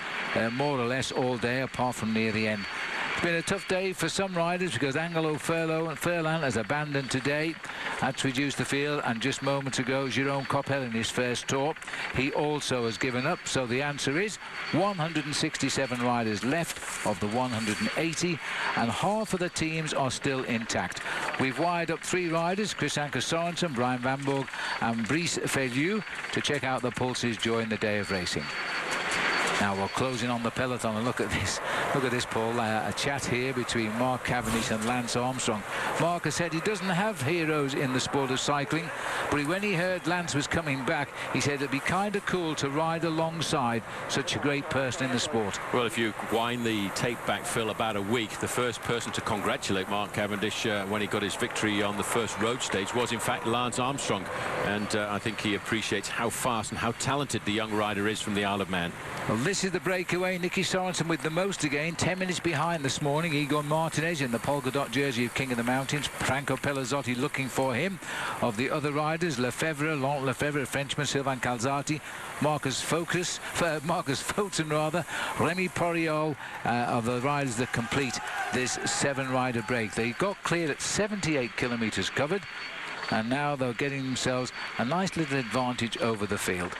more or less all day, apart from near the end. It's been a tough day for some riders because Angelo Furlan has abandoned today. That's reduced the field, and just moments ago Jerome Coppel in his first tour, he also has given up. So the answer is 167 riders left of the 180, and half of the teams are still intact. We've wired up 3 riders, Chris Anker Sorensen, Brian Van Borg and Brice Feliu, to check out the pulses during the day of racing. Now we're closing on the peloton, and look at this, Paul. A chat here between Mark Cavendish and Lance Armstrong. Mark has said he doesn't have heroes in the sport of cycling, but when he heard Lance was coming back, he said it'd be kind of cool to ride alongside such a great person in the sport. Well, if you wind the tape back, Phil, about a week, the first person to congratulate Mark Cavendish when he got his victory on the first road stage was in fact Lance Armstrong, and I think he appreciates how fast and how talented the young rider is from the Isle of Man. Well, this is the breakaway. Nicky Sorensen with the most again, 10 minutes behind this morning. Igor Martinez in the polka dot jersey of King of the Mountains. Franco Pelazzotti looking for him. Of the other riders, Lefebvre, Laurent Lefebvre, a Frenchman, Sylvain Calzati, Marcus Foten, Remy Poriol are the riders that complete this 7-rider break. They got cleared at 78 kilometres covered, and now they're getting themselves a nice little advantage over the field.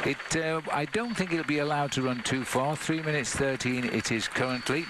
I don't think it'll be allowed to run too far. 3 minutes 13 it is currently.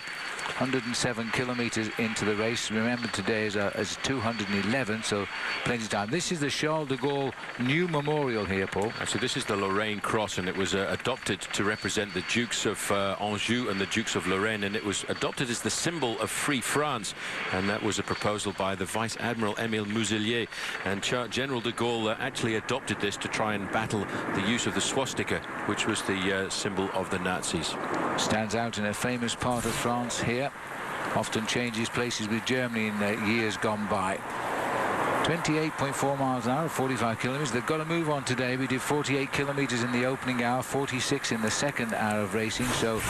107 kilometres into the race. Remember, today is 211, so plenty of time. This is the Charles de Gaulle new memorial here, Paul. So this is the Lorraine Cross, and it was adopted to represent the Dukes of Anjou and the Dukes of Lorraine, and it was adopted as the symbol of Free France, and that was a proposal by the Vice Admiral Émile Muselier, and General de Gaulle actually adopted this to try and battle the use of the swastika, which was the symbol of the Nazis. Stands out in a famous part of France here. Often changes places with Germany in years gone by. 28.4 miles an hour, 45 kilometres. They've got to move on today. We did 48 kilometres in the opening hour, 46 in the second hour of racing, so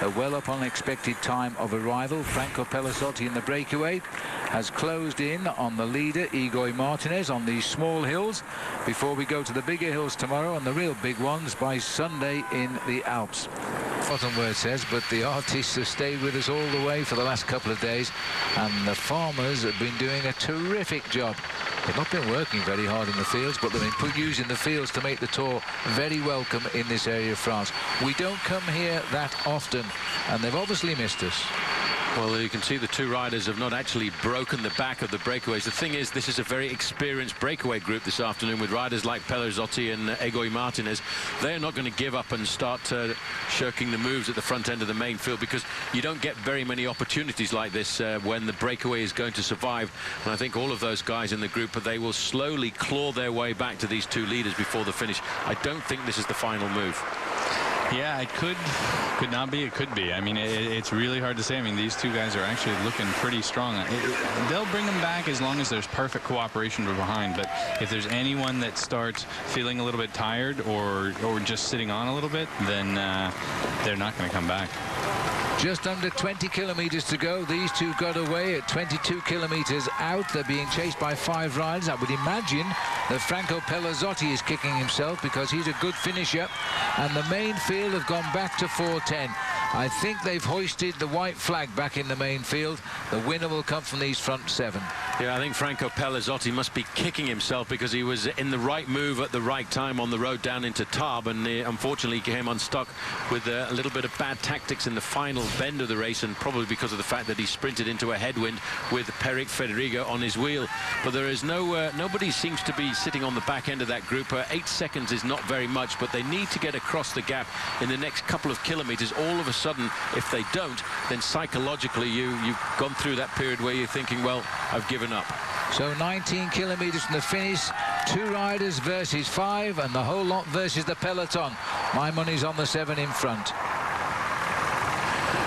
a well up on expected time of arrival. Franco Pelazzotti in the breakaway has closed in on the leader, Igor Martinez, on these small hills before we go to the bigger hills tomorrow and the real big ones by Sunday in the Alps. Bottom where it says, but the artists have stayed with us all the way for the last couple of days, and the farmers have been doing a terrific job. They've not been working very hard in the fields, but they've been using the fields to make the Tour very welcome in this area of France. We don't come here that often, and they've obviously missed us. Well, you can see the 2 riders have not actually broken the back of the breakaways. The thing is, this is a very experienced breakaway group this afternoon with riders like Pelazzotti and Igor Martinez. They're not going to give up and start shirking the moves at the front end of the main field, because you don't get very many opportunities like this when the breakaway is going to survive. And I think all of those guys in the group, they will slowly claw their way back to these 2 leaders before the finish. I don't think this is the final move. Yeah, it could not be. It could be. I mean, it's really hard to say. I mean, these two guys are actually looking pretty strong. They'll bring them back as long as there's perfect cooperation from behind. But if there's anyone that starts feeling a little bit tired or just sitting on a little bit, then they're not going to come back. Just under 20 kilometers to go. These two got away at 22 kilometers out. They're being chased by 5 riders. I would imagine that Franco Pelazzotti is kicking himself because he's a good finisher. And the main field have gone back to 4:10. I think they've hoisted the white flag back in the main field. The winner will come from these front 7. Yeah, I think Franco Pelazzotti must be kicking himself because he was in the right move at the right time on the road down into Tarbes, and unfortunately he came unstuck with a little bit of bad tactics in the final bend of the race, and probably because of the fact that he sprinted into a headwind with Peric Federigo on his wheel. But there is nobody seems to be sitting on the back end of that group. 8 seconds is not very much, but they need to get across the gap in the next couple of kilometers. All of a sudden, if they don't, then psychologically you've gone through that period where you're thinking, well, I've given up. So 19 kilometers from the finish, 2 riders versus 5, and the whole lot versus the peloton. My money's on the 7 in front.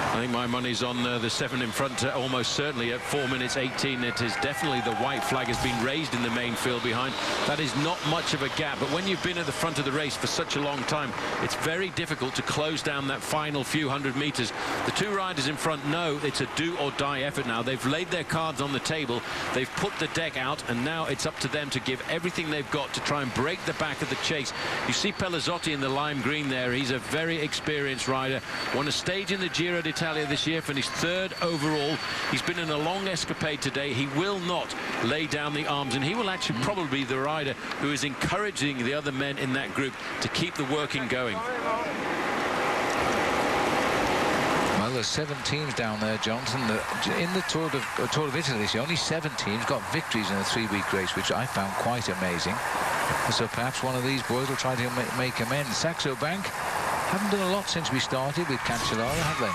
I think my money's on the 7 in front, almost certainly at 4 minutes 18. It is definitely the white flag has been raised in the main field behind. That is not much of a gap, but when you've been at the front of the race for such a long time, it's very difficult to close down that final few hundred meters. The 2 riders in front know it's a do or die effort now. They've laid their cards on the table, they've put the deck out, and now it's up to them to give everything they've got to try and break the back of the chase. You see Pelazzotti in the lime green there. He's a very experienced rider, won a stage in the Giro d'Italia this year, finished 3rd overall. He's been in a long escapade today. He will not lay down the arms, and he will actually probably be the rider who is encouraging the other men in that group to keep the working going. Well, there's 7 teams down there, Johnson. In the Tour of Italy this year, only 7 teams got victories in a 3-week race, which I found quite amazing. So perhaps one of these boys will try to make amends. Saxo Bank haven't done a lot since we started with Cancellara, have they?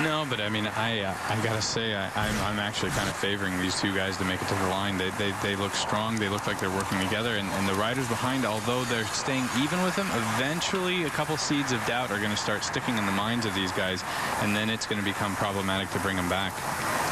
No, but I mean, I gotta say, I'm actually kind of favoring these 2 guys to make it to the line. They look strong. They look like they're working together, and the riders behind, although they're staying even with them, eventually a couple seeds of doubt are going to start sticking in the minds of these guys, and then it's going to become problematic to bring them back.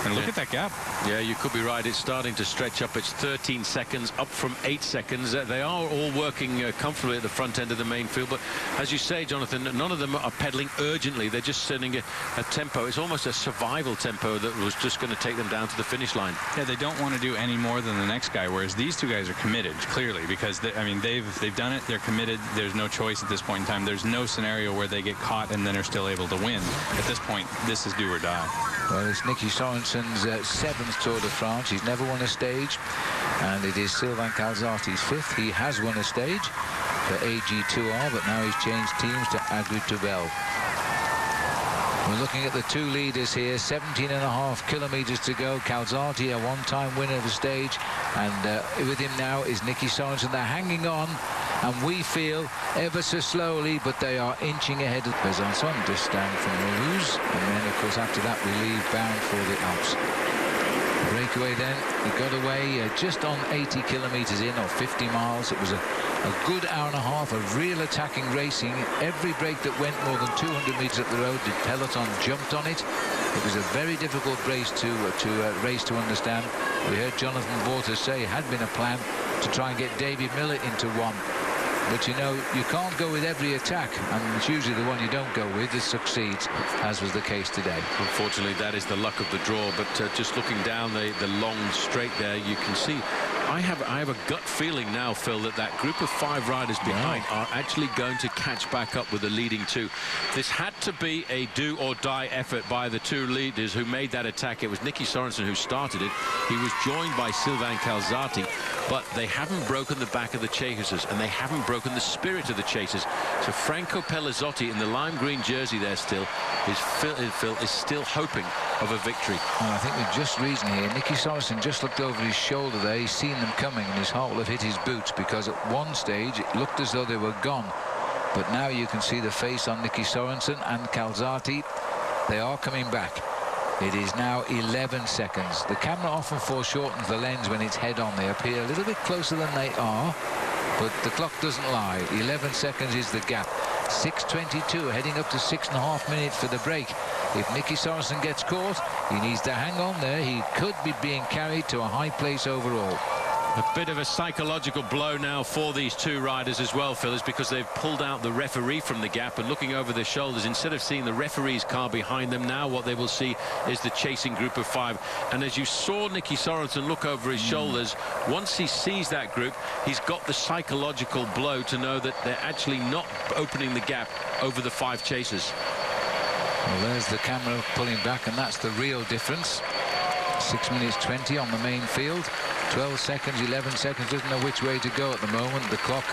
And look at that gap. Yeah, you could be right. It's starting to stretch up. It's 13 seconds, up from 8 seconds. They are all working comfortably at the front end of the main field, but as you say, Jonathan, none of them are pedaling urgently. They're just setting a tempo. It's almost a survival tempo that was just going to take them down to the finish line. Yeah, they don't want to do any more than the next guy, whereas these 2 guys are committed, clearly, because I mean, they've done it. They're committed. There's no choice at this point in time. There's no scenario where they get caught and then are still able to win. At this point, this is do or die. Well, it's Nicky Sorensen's 7th Tour de France. He's never won a stage, and it is Sylvain Calzati's 5th. He has won a stage for AG2R, but now he's changed teams to Agritubel. We're looking at the 2 leaders here, 17.5 kilometers to go. Calzati, a 1-time winner of the stage, and with him now is Nicky Sorensen. They're hanging on, and we feel ever so slowly, but they are inching ahead of Besançon, just down from Mulhouse, and then of course after that we leave bound for the Alps. Breakaway then, he got away just on 80 kilometers in, or 50 miles. It was a good hour and a half of real attacking racing. Every break that went more than 200 meters up the road, the peloton jumped on it. It was a very difficult race to race to understand. We heard Jonathan Vaughters say it had been a plan to try and get David Millett into one. But you know, you can't go with every attack, and it's usually the one you don't go with that succeeds, as was the case today. Unfortunately, that is the luck of the draw, but just looking down the long straight there, you can see I have a gut feeling now, Phil, that group of 5 riders behind are actually going to catch back up with the leading 2. This had to be a do or die effort by the 2 leaders who made that attack. It was Nicky Sorensen who started it. He was joined by Sylvain Calzati, but they haven't broken the back of the chasers, and they haven't broken the spirit of the chasers. So Franco Pelazzotti in the lime green jersey there still is still hoping of a victory. Well, I think we're just reading here, Nicky Sorensen just looked over his shoulder there. He's seen them coming, and his heart will have hit his boots, because at one stage it looked as though they were gone, but now you can see the face on Nicky Sorensen and Calzati. They are coming back. It is now 11 seconds. The camera often foreshortens the lens when it's head on. They appear a little bit closer than they are, but the clock doesn't lie. 11 seconds is the gap. 6:22, heading up to 6.5 minutes for the break. If Nicky Sorensen gets caught, he needs to hang on there. He could be being carried to a high place overall. A bit of a psychological blow now for these two riders as well, Phil, is because they've pulled out the referee from the gap, and looking over their shoulders, instead of seeing the referee's car behind them, now what they will see is the chasing group of 5. And as you saw Nicky Sorensen look over his shoulders, once he sees that group, he's got the psychological blow to know that they're actually not opening the gap over the 5 chasers. Well, there's the camera pulling back, and that's the real difference. 6 minutes 20 on the main field. 12 seconds, 11 seconds, doesn't know which way to go at the moment. The clock,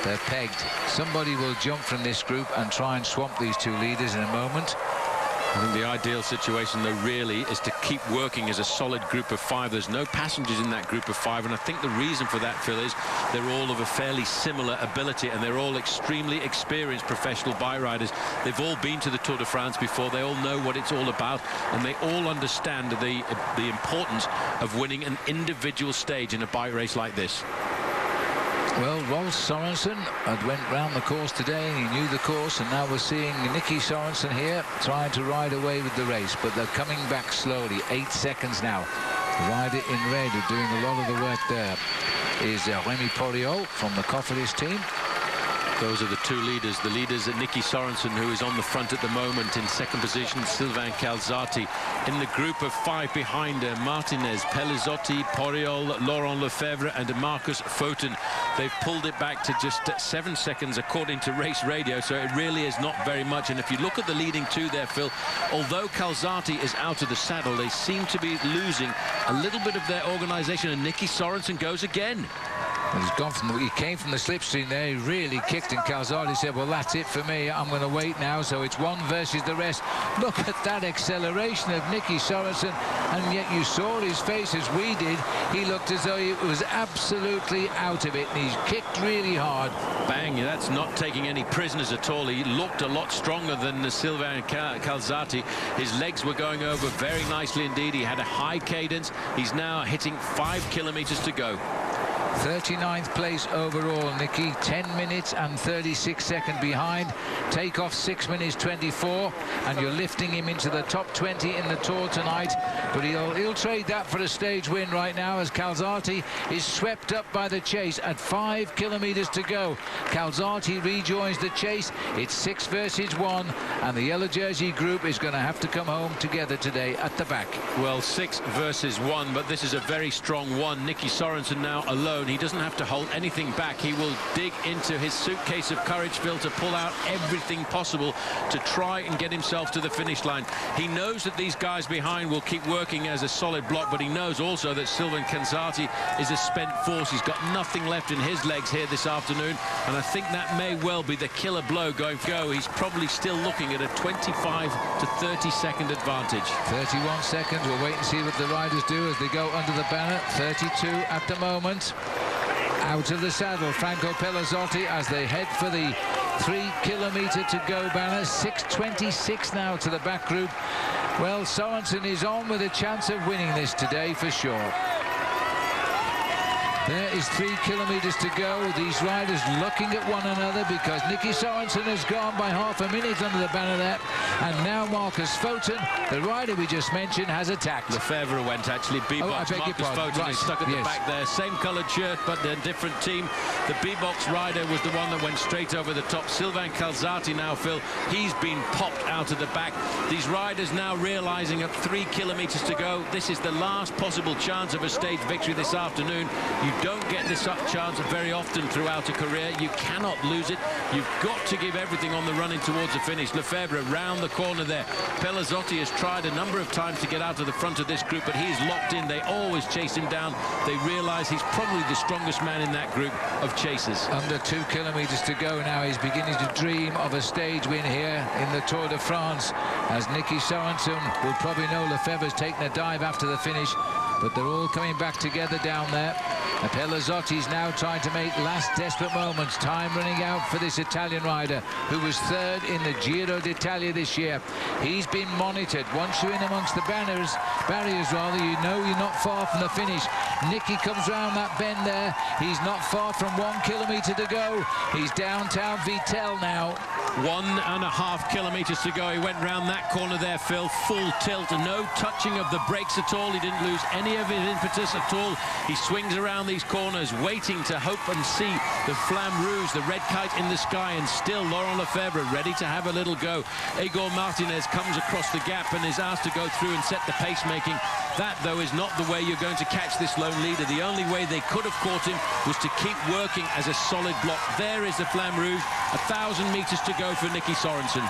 they're pegged. Somebody will jump from this group and try and swamp these two leaders in a moment. I think the ideal situation, though, really is to keep working as a solid group of 5. There's no passengers in that group of 5, and I think the reason for that, Phil, is they're all of a fairly similar ability, and they're all extremely experienced professional bike riders. They've all been to the Tour de France before. They all know what it's all about, and they all understand the importance of winning an individual stage in a bike race like this. Well, Rolf Sorensen had went round the course today, and he knew the course, and now we're seeing Nicky Sorensen here trying to ride away with the race, but they're coming back slowly. 8 seconds now. The rider in red, who's doing a lot of the work there, is Rémi Porriol from the Cofidis team. Those are the two leaders. The leaders are Nicky Sorensen, who is on the front at the moment. In second position, Sylvain Calzati. In the group of 5 behind Martinez, Pellizotti, Porriol, Laurent Lefebvre and Marcus Foten. They've pulled it back to just 7 seconds according to Race Radio, so it really is not very much. And if you look at the leading 2 there, Phil, although Calzati is out of the saddle, they seem to be losing a little bit of their organisation, and Nicky Sorensen goes again. Well, he came from the slipstream there. He really kicked, and Calzati said, well, that's it for me. I'm going to wait now. So it's 1 versus the rest. Look at that acceleration of Nicky Sorensen, and yet you saw his face as we did. He looked as though he was absolutely out of it, and he's kicked really hard. Bang, that's not taking any prisoners at all. He looked a lot stronger than Sylvain Calzati. His legs were going over very nicely indeed. He had a high cadence. He's now hitting 5 kilometers to go. 39th place overall, Nicky. 10 minutes and 36 seconds behind. Takeoff 6 minutes 24, and you're lifting him into the top 20 in the Tour tonight. But he'll trade that for a stage win right now, as Calzati is swept up by the chase at 5 kilometers to go. Calzati rejoins the chase. It's 6 versus 1, and the yellow jersey group is going to have to come home together today at the back. Well, 6 versus 1, but this is a very strong one. Nicky Sorensen now alone. He doesn't have to hold anything back. He will dig into his suitcase of courage, Phil, to pull out everything possible to try and get himself to the finish line. He knows that these guys behind will keep working as a solid block, but he knows also that Sylvain Calzati is a spent force. He's got nothing left in his legs here this afternoon, and I think that may well be the killer blow going for go. He's probably still looking at a 25 to 30 second advantage. 31 seconds. We'll wait and see what the riders do as they go under the banner. 32 at the moment. Out of the saddle, Franco Pellizotti, as they head for the 3 kilometer to go banner. 6:26 now to the back group. Well, Sorensen is on with a chance of winning this today for sure. There is 3 kilometers to go. These riders looking at one another, because Nicky Sorensen has gone by half a minute under the banner there. And now Marcus Foten, the rider we just mentioned, has attacked. Lefebvre went actually. B-box. Marcus Foten is stuck at the back there. Same coloured shirt, but they're a different team. The B-box rider was the one that went straight over the top. Sylvain Calzati now, Phil, he's been popped out of the back. These riders now realising at 3 kilometers to go, this is the last possible chance of a stage victory this afternoon. You don't get this chance very often throughout a career. You cannot lose it. You've got to give everything on the running towards the finish. Lefebvre round the corner there. Pellizotti has tried a number of times to get out of the front of this group, but he's locked in. They always chase him down. They realise he's probably the strongest man in that group of chasers. Under 2 kilometers to go now. He's beginning to dream of a stage win here in the Tour de France, as Nicky Sorensen will probably know Lefebvre's taken a dive after the finish, but they're all coming back together down there. And Pellizotti's now trying to make last desperate moments. Time running out for this Italian rider, who was 3rd in the Giro d'Italia this year. He's been monitored. Once you're in amongst the barriers, you know you're not far from the finish. Nicky comes round that bend there. He's not far from 1 kilometer to go. He's downtown Vittel now. 1.5 kilometers to go. He went round that corner there, Phil, full tilt, no touching of the brakes at all. He didn't lose any of his impetus at all. He swings around these corners, waiting to hope and see the flamme rouge, the red kite in the sky, and still Laurent Lefebvre ready to have a little go. Igor Martinez comes across the gap and is asked to go through and set the pacemaking. That, though, is not the way you're going to catch this lone leader. The only way they could have caught him was to keep working as a solid block. There is the flamme rouge. 1,000 meters to go for Nicky Sorensen.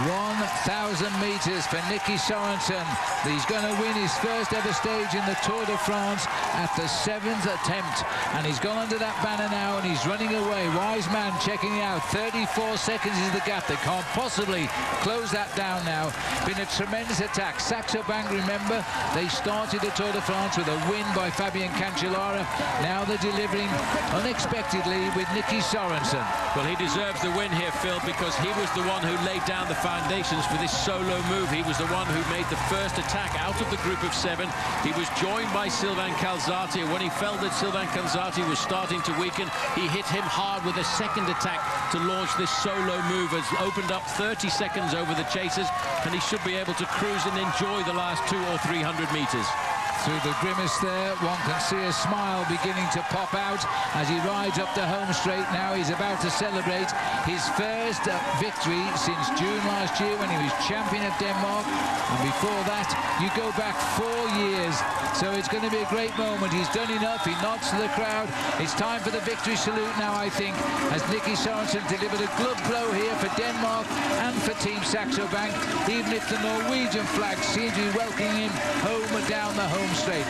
1,000 meters for Nicky Sorensen. He's going to win his first ever stage in the Tour de France at the 7th attempt. And he's gone under that banner now and he's running away. Wise man checking out. 34 seconds is the gap. They can't possibly close that down now. Been a tremendous attack. Saxo Bank, remember, they started the Tour de France with a win by Fabien Cancellara. Now they're delivering unexpectedly with Nicky Sorensen. Well, he deserves the win here, Phil, because he was the one who laid down the foundations for this solo move. He was the one who made the first attack out of the group of 7. He was joined by Sylvain Calzati. When he felt that Sylvain Calzati was starting to weaken, he hit him hard with a second attack to launch this solo move. Has opened up 30 seconds over the chasers, and he should be able to cruise and enjoy the last 200 or 300 meters. Through the grimace there, one can see a smile beginning to pop out as he rides up the home straight now. He's about to celebrate his first victory since June last year when he was champion of Denmark. And before that, you go back 4 years. So it's going to be a great moment. He's done enough. He nods to the crowd. It's time for the victory salute now, I think, as Nicky Sorensen delivered a glove blow here for Denmark and for Team Saxo Bank, even if the Norwegian flag seems to be welcoming him home down the home straight.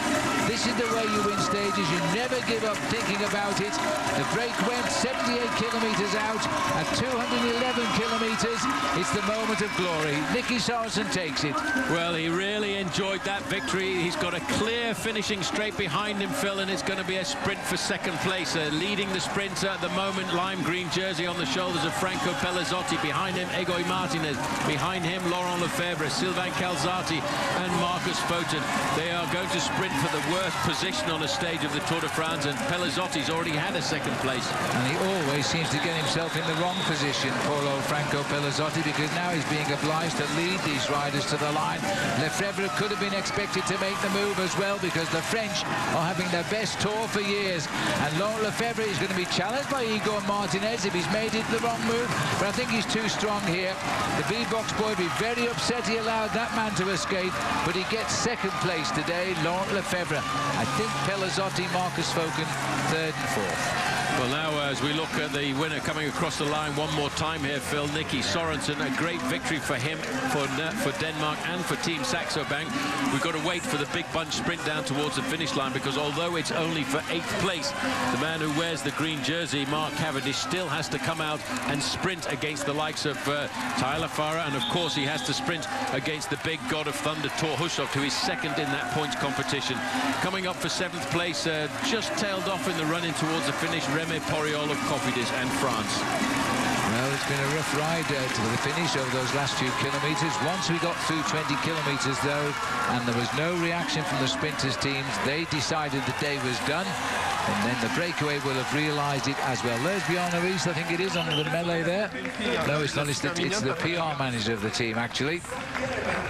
This is the way you win stages. You never give up thinking about it. The break went 78 kilometers out at 211 kilometers. It's the moment of glory. Nicky Sorensen takes it. Well, he really enjoyed that victory. He's got a clear finishing straight behind him, Phil, and it's going to be a sprint for second place. Leading the sprint at the moment, lime green jersey on the shoulders of Franco Pellizotti. Behind him, Egoy Martinez. Behind him, Laurent Lefebvre, Sylvain Calzati and Marcus Foten. They are going to sprint for the worst position on a stage of the Tour de France, and Pellizotti's already had a second place. And he always seems to get himself in the wrong position, poor old Franco Pellizotti, because now he's being obliged to lead these riders to the line. Lefebvre could have been expected to make the move as well, because the French are having their best tour for years. And Laurent Lefebvre is going to be challenged by Igor Martinez if he's made it the wrong move, but I think he's too strong here. The B-Box boy would be very upset he allowed that man to escape, but he gets second place today, Laurent Lefebvre. I think Pellizotti, Marcus Foten, 3rd and 4th. Well, now as we look at the winner coming across the line one more time here, Phil, Nicky Sorensen, a great victory for him, for Denmark and for Team Saxo Bank. We've got to wait for the big bunch sprint down towards the finish line, because although it's only for 8th place, the man who wears the green jersey, Mark Cavendish, still has to come out and sprint against the likes of Tyler Farah, and of course he has to sprint against the big god of thunder, Thor Hushovd, who is second in that points competition. Coming up for 7th place, just tailed off in the run-in towards the finish, Remy Poriol of Cofidis and France. Well, it's been a rough ride to the finish over those last few kilometres. Once we got through 20 kilometres, though, and there was no reaction from the sprinters' teams, they decided the day was done. And then the breakaway will have realised it as well. There's Bjorn Rees, I think it is, under the melee there. No, it's not. It's the PR manager of the team, actually.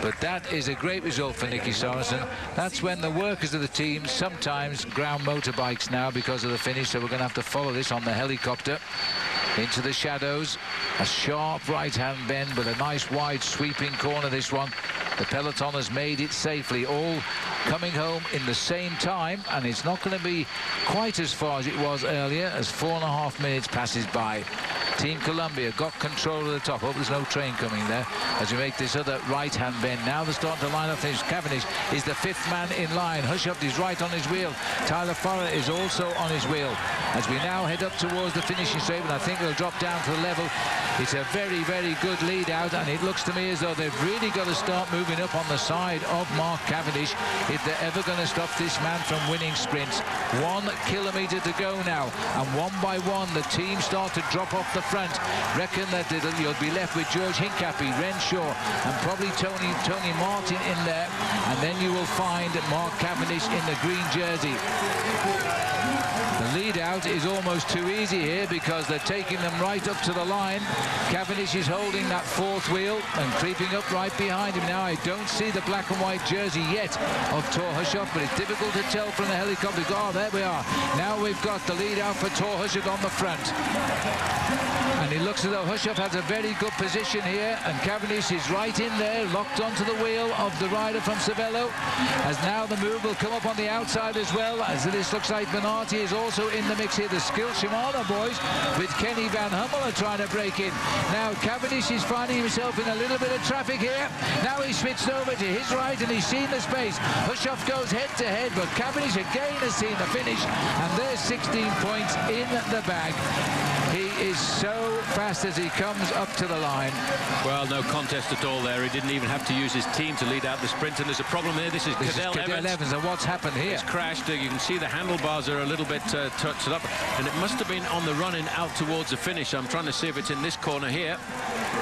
But that is a great result for Nicky Sorensen. That's when the workers of the team sometimes ground motorbikes now because of the finish, so we're going to have to follow this on the helicopter. Into the shadows, a sharp right-hand bend, but a nice wide sweeping corner, this one. The peloton has made it safely, all coming home in the same time, and it's not going to be quite as far as it was earlier, as 4.5 minutes passes by. Team Columbia got control of the top. Hope there's no train coming there as we make this other right-hand bend. Now they're starting to line up things. Cavendish is the 5th man in line. Hushovd is right on his wheel. Tyler Farah is also on his wheel. As we now head up towards the finishing straight, and I think they'll drop down to the level. It's a very, very good lead out, and it looks to me as though they've really got to start moving up on the side of Mark Cavendish if they're ever going to stop this man from winning sprints. 1 kilometre to go now, and one by one the teams start to drop off the front. Reckon that you'll be left with George Hincapie, Renshaw, and probably Tony Martin in there, and then you will find Mark Cavendish in the green jersey. The lead out is almost too easy here because they're taking them right up to the line. Cavendish is holding that fourth wheel and creeping up right behind him. Now I don't see the black and white jersey yet of Thor Hushovd, but it's difficult to tell from the helicopter. Oh, there we are. Now we've got the lead out for Thor Hushovd on the front. And it looks as though Hushovd has a very good position here, and Cavendish is right in there, locked onto the wheel of the rider from Cervelo. As now the move will come up on the outside as well, as this looks like Bernardi is also in the mix here. The skill Shimano boys with Kenny Van Hummel are trying to break in. Now Cavendish is finding himself in a little bit of traffic here. Now he's switched over to his right and he's seen the space. Hushovd goes head to head, but Cavendish again has seen the finish, and there's 16 points in the bag. He is so fast as he comes up to the line. Well, no contest at all there. He didn't even have to use his team to lead out the sprint, and there's a problem here. This is Cadel Evans. And what's happened here? It's crashed. You can see the handlebars are a little bit touched up, and it must have been on the run-in out towards the finish. I'm trying to see if it's in this corner here.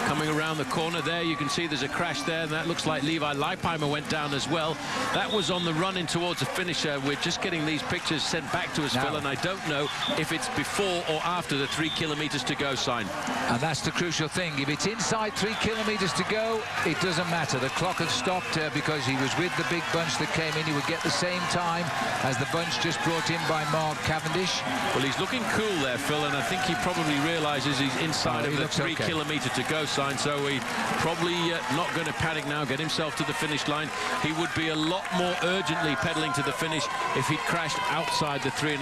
Coming around the corner there, you can see there's a crash there, and that looks like Levi Leipheimer went down as well. That was on the run-in towards the finish. We're just getting these pictures sent back to us, Phil, and I don't know if it's before or after the 3 kilometers to go sign. And that's the crucial thing. If it's inside 3 kilometers to go, it doesn't matter. The clock has stopped because he was with the big bunch that came in. He would get the same time as the bunch just brought in by Mark Cavendish. Well, he's looking cool there, Phil, and I think he probably realizes he's inside of the 3 kilometer to go sign, so he's probably not going to panic now, get himself to the finish line. He would be a lot more urgently pedaling to the finish if he'd crashed outside the 3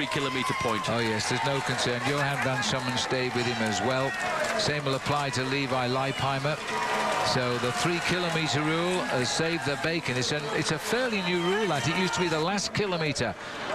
kilometer point. Oh yes, there's no concern. Johan van Sommen stayed with him as well. Same will apply to Levi Leipheimer. So the 3 kilometer rule has saved the bacon. It's a fairly new rule, that it used to be the last kilometer.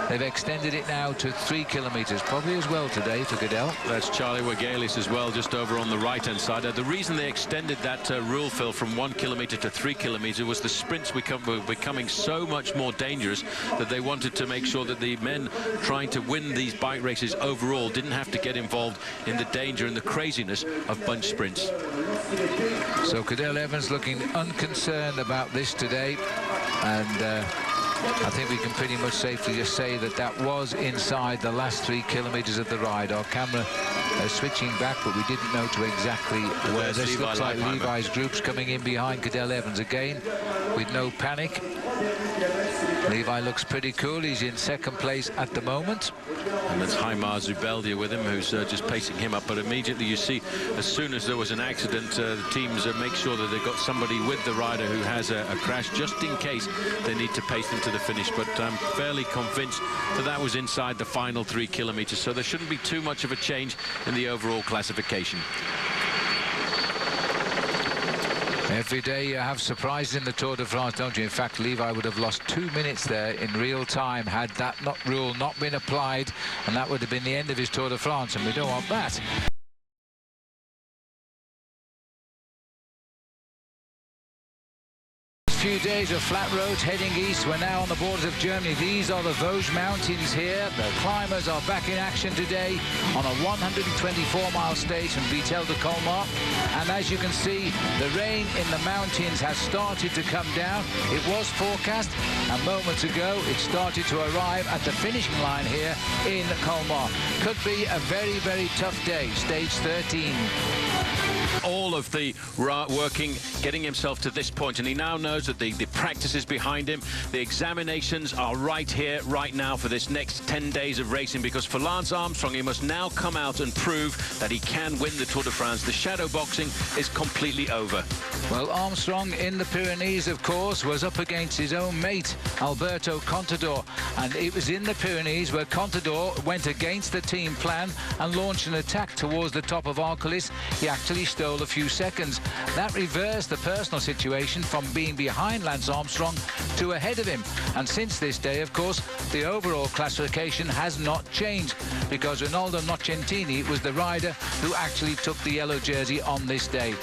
They've extended it now to 3 kilometers, probably as well today for Cadel. That's Charlie Wagalis as well, just over on the right-hand side. The reason they extended that rule, Phil, from 1 kilometer to 3 kilometers was the sprints were becoming so much more dangerous that they wanted to make sure that the men trying to win these bike races overall didn't have to get involved in the danger and the craziness of bunch sprints. So Cadel Evans looking unconcerned about this today, and I think we can pretty much safely just say that that was inside the last 3 kilometers of the ride. Our camera switching back, but we didn't know to exactly where. This looks like Levi's group's coming in behind Cadel Evans again with no panic. Levi looks pretty cool. He's in second place at the moment. And that's Haimar Zubeldia with him, who's just pacing him up. But immediately you see, as soon as there was an accident, the teams make sure that they've got somebody with the rider who has a crash, just in case they need to pace them to the finish. But I'm fairly convinced that that was inside the final 3 kilometers, so there shouldn't be too much of a change in the overall classification. Every day you have surprises in the Tour de France, don't you? In fact, Levi would have lost 2 minutes there in real time had that rule not been applied, and that would have been the end of his Tour de France, and we don't want that. Few days of flat roads heading east. We're now on the borders of Germany. These are the Voge Mountains here. The climbers are back in action today on a 124-mile stage from Vittel to Colmar. And as you can see, the rain in the mountains has started to come down. It was forecast, and moments ago it started to arrive at the finishing line here in Colmar. Could be a very, very tough day. Stage 13. All of the working, getting himself to this point, and he now knows that the practice is behind him. The examinations are right here, right now, for this next 10 days of racing, because for Lance Armstrong, he must now come out and prove that he can win the Tour de France. The shadow boxing is completely over. Well, Armstrong in the Pyrenees, of course, was up against his own mate, Alberto Contador, and it was in the Pyrenees where Contador went against the team plan and launched an attack towards the top of Arcolis. He actually stole a few seconds. That reversed the personal situation from being behind Lance Armstrong to ahead of him. And since this day, of course, the overall classification has not changed, because Ronaldo Nocentini was the rider who actually took the yellow jersey on this day.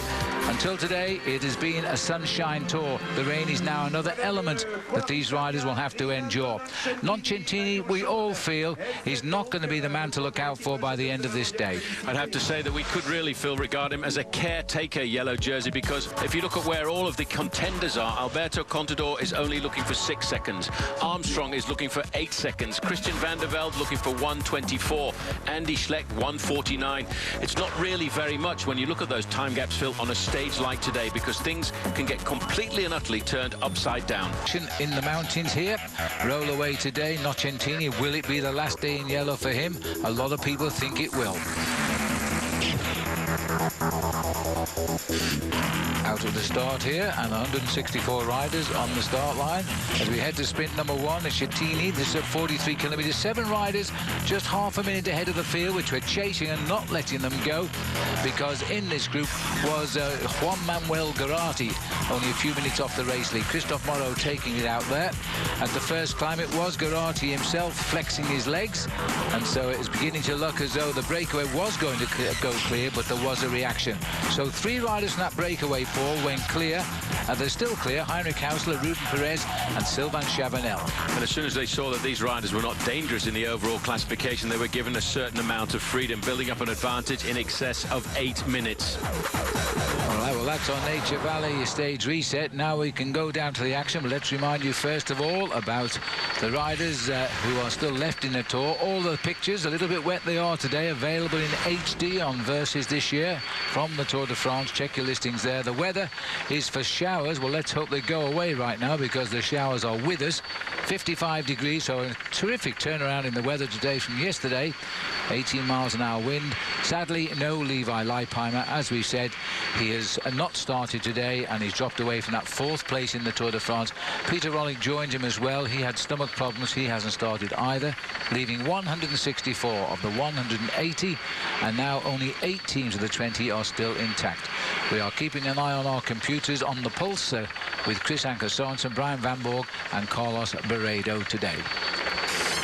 Until today, it has been a sunshine tour. The rain is now another element that these riders will have to endure. Nocentini, we all feel, is not going to be the man to look out for by the end of this day. I'd have to say that we could really, Phil, regard him as a caretaker yellow jersey, because if you look at where all of the contenders are, Alberto Contador is only looking for 6 seconds. Armstrong is looking for 8 seconds. Christian van der Velde looking for 1:24. Andy Schleck 1:49. It's not really very much when you look at those time gaps, Phil, on a stage like today, because things can get completely and utterly turned upside down. In the mountains here, roll away today. Nocentini, will it be the last day in yellow for him? A lot of people think it will. Out of the start here, and 164 riders on the start line. As we head to sprint number 1, it's Schettini. This is at 43 kilometers. 7 riders, just half a minute ahead of the field, which we're chasing and not letting them go, because in this group was Juan Manuel Garati, only a few minutes off the race lead. Christophe Moreau taking it out there. At the first climb, it was Garati himself flexing his legs, and so it was beginning to look as though the breakaway was going to go clear, but there was a reaction. So 3 riders from that breakaway Paul went clear, and they're still clear: Heinrich Hausler, Ruben Perez and Sylvain Chavanel. And as soon as they saw that these riders were not dangerous in the overall classification, they were given a certain amount of freedom, building up an advantage in excess of 8 minutes. All right, well, that's on Nature Valley stage reset. Now we can go down to the action, but let's remind you first of all about the riders who are still left in the Tour. All the pictures, a little bit wet they are today, available in HD on Versus this year from the Tour de France. Check your listings there. The weather is for showers. Well, let's hope they go away right now, because the showers are with us. 55 degrees, so a terrific turnaround in the weather today from yesterday. 18 miles an hour wind. Sadly, no Levi Leipheimer. As we said, he has not started today, and he's dropped away from that 4th place in the Tour de France. Peter Rollick joined him as well. He had stomach problems. He hasn't started either, leaving 164 of the 180, and now only 8 teams of the 20 are still intact. We are keeping an eye on our computers on the pulse with Chris Anker Sorensen, Brian Van Borg and Carlos Beredo today.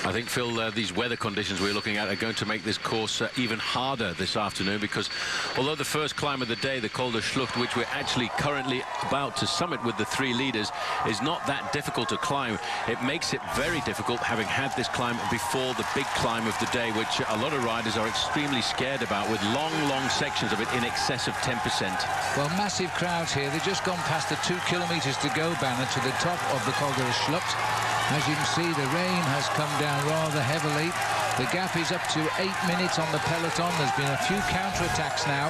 I think, Phil, these weather conditions we're looking at are going to make this course even harder this afternoon, because although the first climb of the day, the Col de Schlucht, which we're actually currently about to summit with the 3 leaders, is not that difficult to climb, it makes it very difficult having had this climb before the big climb of the day, which a lot of riders are extremely scared about, with long sections of it in excess of 10%. Well, massive crowds here. They've just gone past the 2 kilometers to go banner to the top of the Col de Schlucht. As you can see, the rain has come down rather heavily. The gap is up to 8 minutes on the peloton. There's been a few counterattacks now,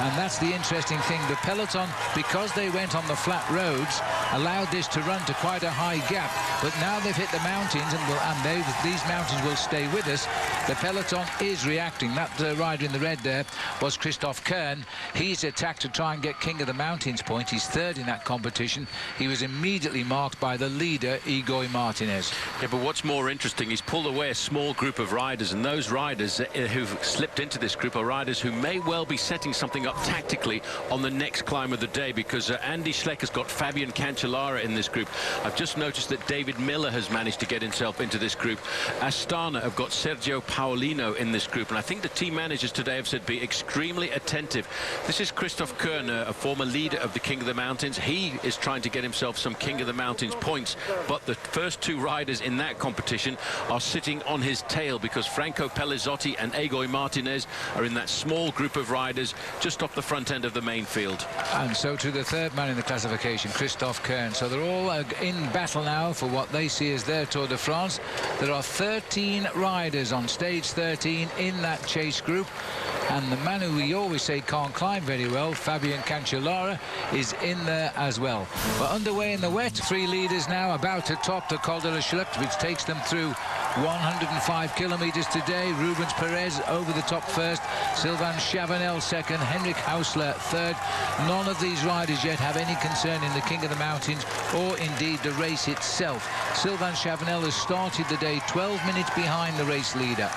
and that's the interesting thing. The peloton, because they went on the flat roads, allowed this to run to quite a high gap, but now they've hit the mountains, and these mountains will stay with us. The peloton is reacting. That rider in the red there was Christophe Kerner. He's attacked to try and get King of the Mountains point. He's 3rd in that competition. He was immediately marked by the leader, Igor Martinez. Yeah, but what's more interesting, he's pulled away a small group of riders, and those riders who've slipped into this group are riders who may well be setting something up tactically on the next climb of the day, because Andy Schleck has got Fabian Cancellara in this group. I've just noticed that David Miller has managed to get himself into this group. Astana have got Sergio Paolino in this group, and I think the team managers today have said be extremely attentive. This is Christophe Kerner, a former leader of the King of the Mountains. He is trying to get himself some King of the Mountains points, but the first 2 riders in that competition are sitting on his tail, because Franco Pellizotti and Igor Martinez are in that small group of riders just off the front end of the main field. And so to the 3rd man in the classification, Christophe Kerner. So they're all in battle now for what they see as their Tour de France. There are 13 riders on stage 13 in that chase group, and the man who we always say can't climb very well, Fabian Cancellara, is in there as well. We're underway in the wet. 3 leaders now about to top the Col de la Schlucht, which takes them through 105 kilometers today. Rubens Perez over the top first, Sylvain Chavanel second, Henrik Hausler third. None of these riders yet have any concern in the King of the Mountains or indeed the race itself. Sylvain Chavanel has started the day 12 minutes behind the race leader.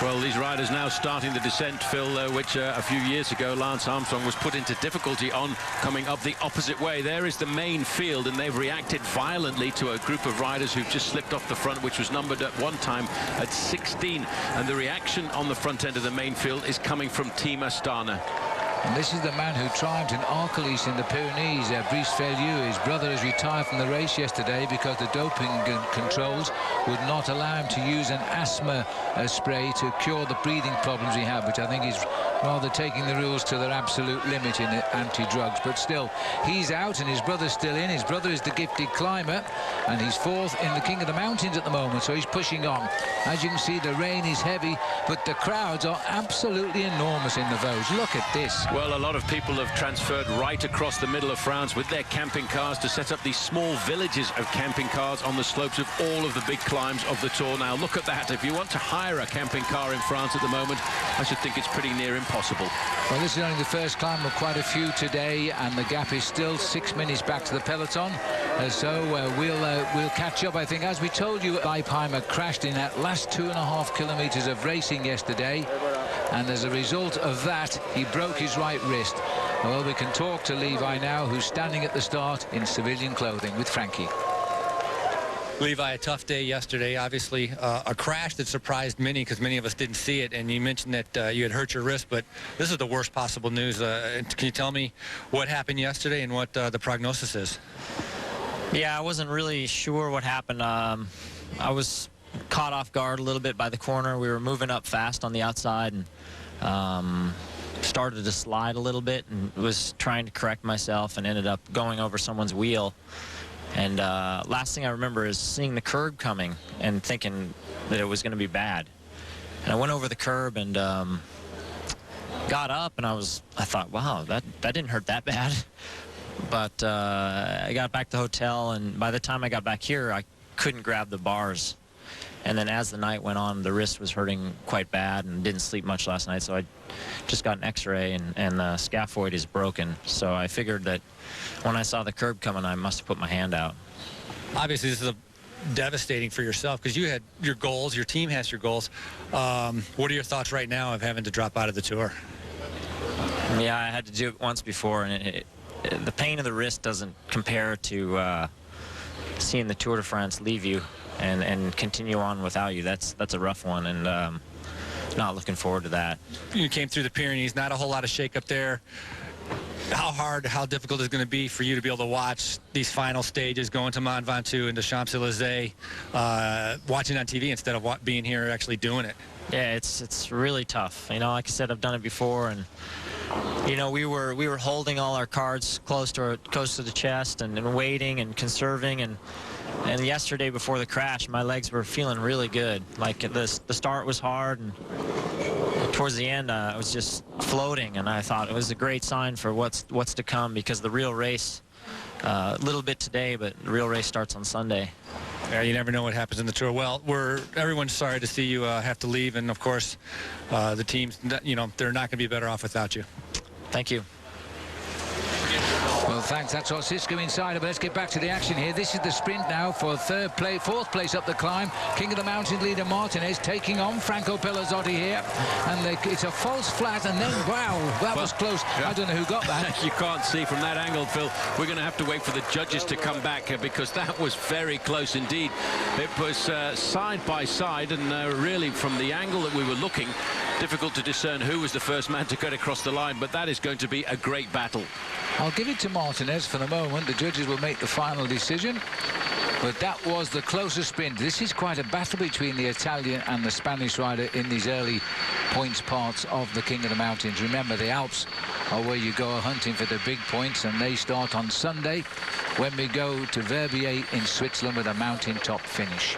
Well, these riders now starting the descent, Phil, which a few years ago Lance Armstrong was put into difficulty on coming up the opposite way. There is the main field, and they've reacted violently to a group of riders who've just slipped off the front, which was numbered at one time at 16. And the reaction on the front end of the main field is coming from Team Astana. And this is the man who triumphed in Arcolis in the Pyrenees, Brice Feliu. His brother has retired from the race yesterday because the doping controls would not allow him to use an asthma spray to cure the breathing problems he had, which I think is rather taking the rules to their absolute limit in anti-drugs. But still, he's out and his brother's still in. His brother is the gifted climber, and he's fourth in the King of the Mountains at the moment, so he's pushing on. As you can see, the rain is heavy, but the crowds are absolutely enormous in the Vosges. Look at this. Well, a lot of people have transferred right across the middle of France with their camping cars to set up these small villages of camping cars on the slopes of all of the big climbs of the Tour. Now, look at that. If you want to hire a camping car in France at the moment, I should think it's pretty near impossible. Well, this is only the first climb of quite a few today, and the gap is still 6 minutes back to the peloton. So we'll catch up, I think. As we told you, Leipheimer crashed in that last 2.5 kilometers of racing yesterday, and as a result of that, he broke his right wrist. Well, we can talk to Levi now, who's standing at the start in civilian clothing with Frankie. Levi, a tough day yesterday. Obviously, a crash that surprised many because many of us didn't see it. And you mentioned that you had hurt your wrist, but this is the worst possible news. Can you tell me what happened yesterday and what the prognosis is? Yeah, I wasn't really sure what happened. I was caught off guard a little bit by the corner. We were moving up fast on the outside and started to slide a little bit and was trying to correct myself and ended up going over someone's wheel. And last thing I remember is seeing the curb coming and thinking that it was going to be bad. And I went over the curb and got up, and I thought, wow, that didn't hurt that bad. But I got back to the hotel, and by the time I got back here, I couldn't grab the bars. And then as the night went on, the wrist was hurting quite bad and didn't sleep much last night. So I just got an x-ray, and the scaphoid is broken. So I figured that when I saw the curb coming, I must have put my hand out. Obviously, this is devastating for yourself because you had your goals, your team has your goals. What are your thoughts right now of having to drop out of the Tour? Yeah, I had to do it once before, and the pain of the wrist doesn't compare to seeing the Tour de France leave you and continue on without you. That's a rough one, and not looking forward to that. You came through the Pyrenees, not a whole lot of shake up there. How difficult is it going to be for you to be able to watch these final stages, going to Mont Ventoux and to Champs-Élysées, watching on TV instead of being here actually doing it? Yeah, it's really tough. You know, like I said, I've done it before, and you know, we were holding all our cards close to the chest and waiting and conserving, and yesterday before the crash, my legs were feeling really good. Like the start was hard, and towards the end, I was just floating, and I thought it was a great sign for what's to come, because the real race, a little bit today, but the real race starts on Sunday. Yeah, you never know what happens in the Tour. Well, everyone's sorry to see you have to leave, and of course, the teams, you know, they're not going to be better off without you. Thank you. Well, thanks. That's our Cisco Insider, but let's get back to the action here. This is the sprint now for fourth place up the climb. King of the Mountains leader Martinez taking on Franco Pelazzotti here. And it's a false flat, and then, wow, that was close. Yeah. I don't know who got that. You can't see from that angle, Phil. We're going to have to wait for the judges to come back because that was very close indeed. It was side by side, and really from the angle that we were looking, difficult to discern who was the first man to get across the line, but that is going to be a great battle. I'll give it to Martinez for the moment. The judges will make the final decision, but that was the closest sprint. This is quite a battle between the Italian and the Spanish rider in these early points parts of the King of the Mountains. Remember, the Alps are where you go hunting for the big points, and they start on Sunday when we go to Verbier in Switzerland with a mountaintop finish.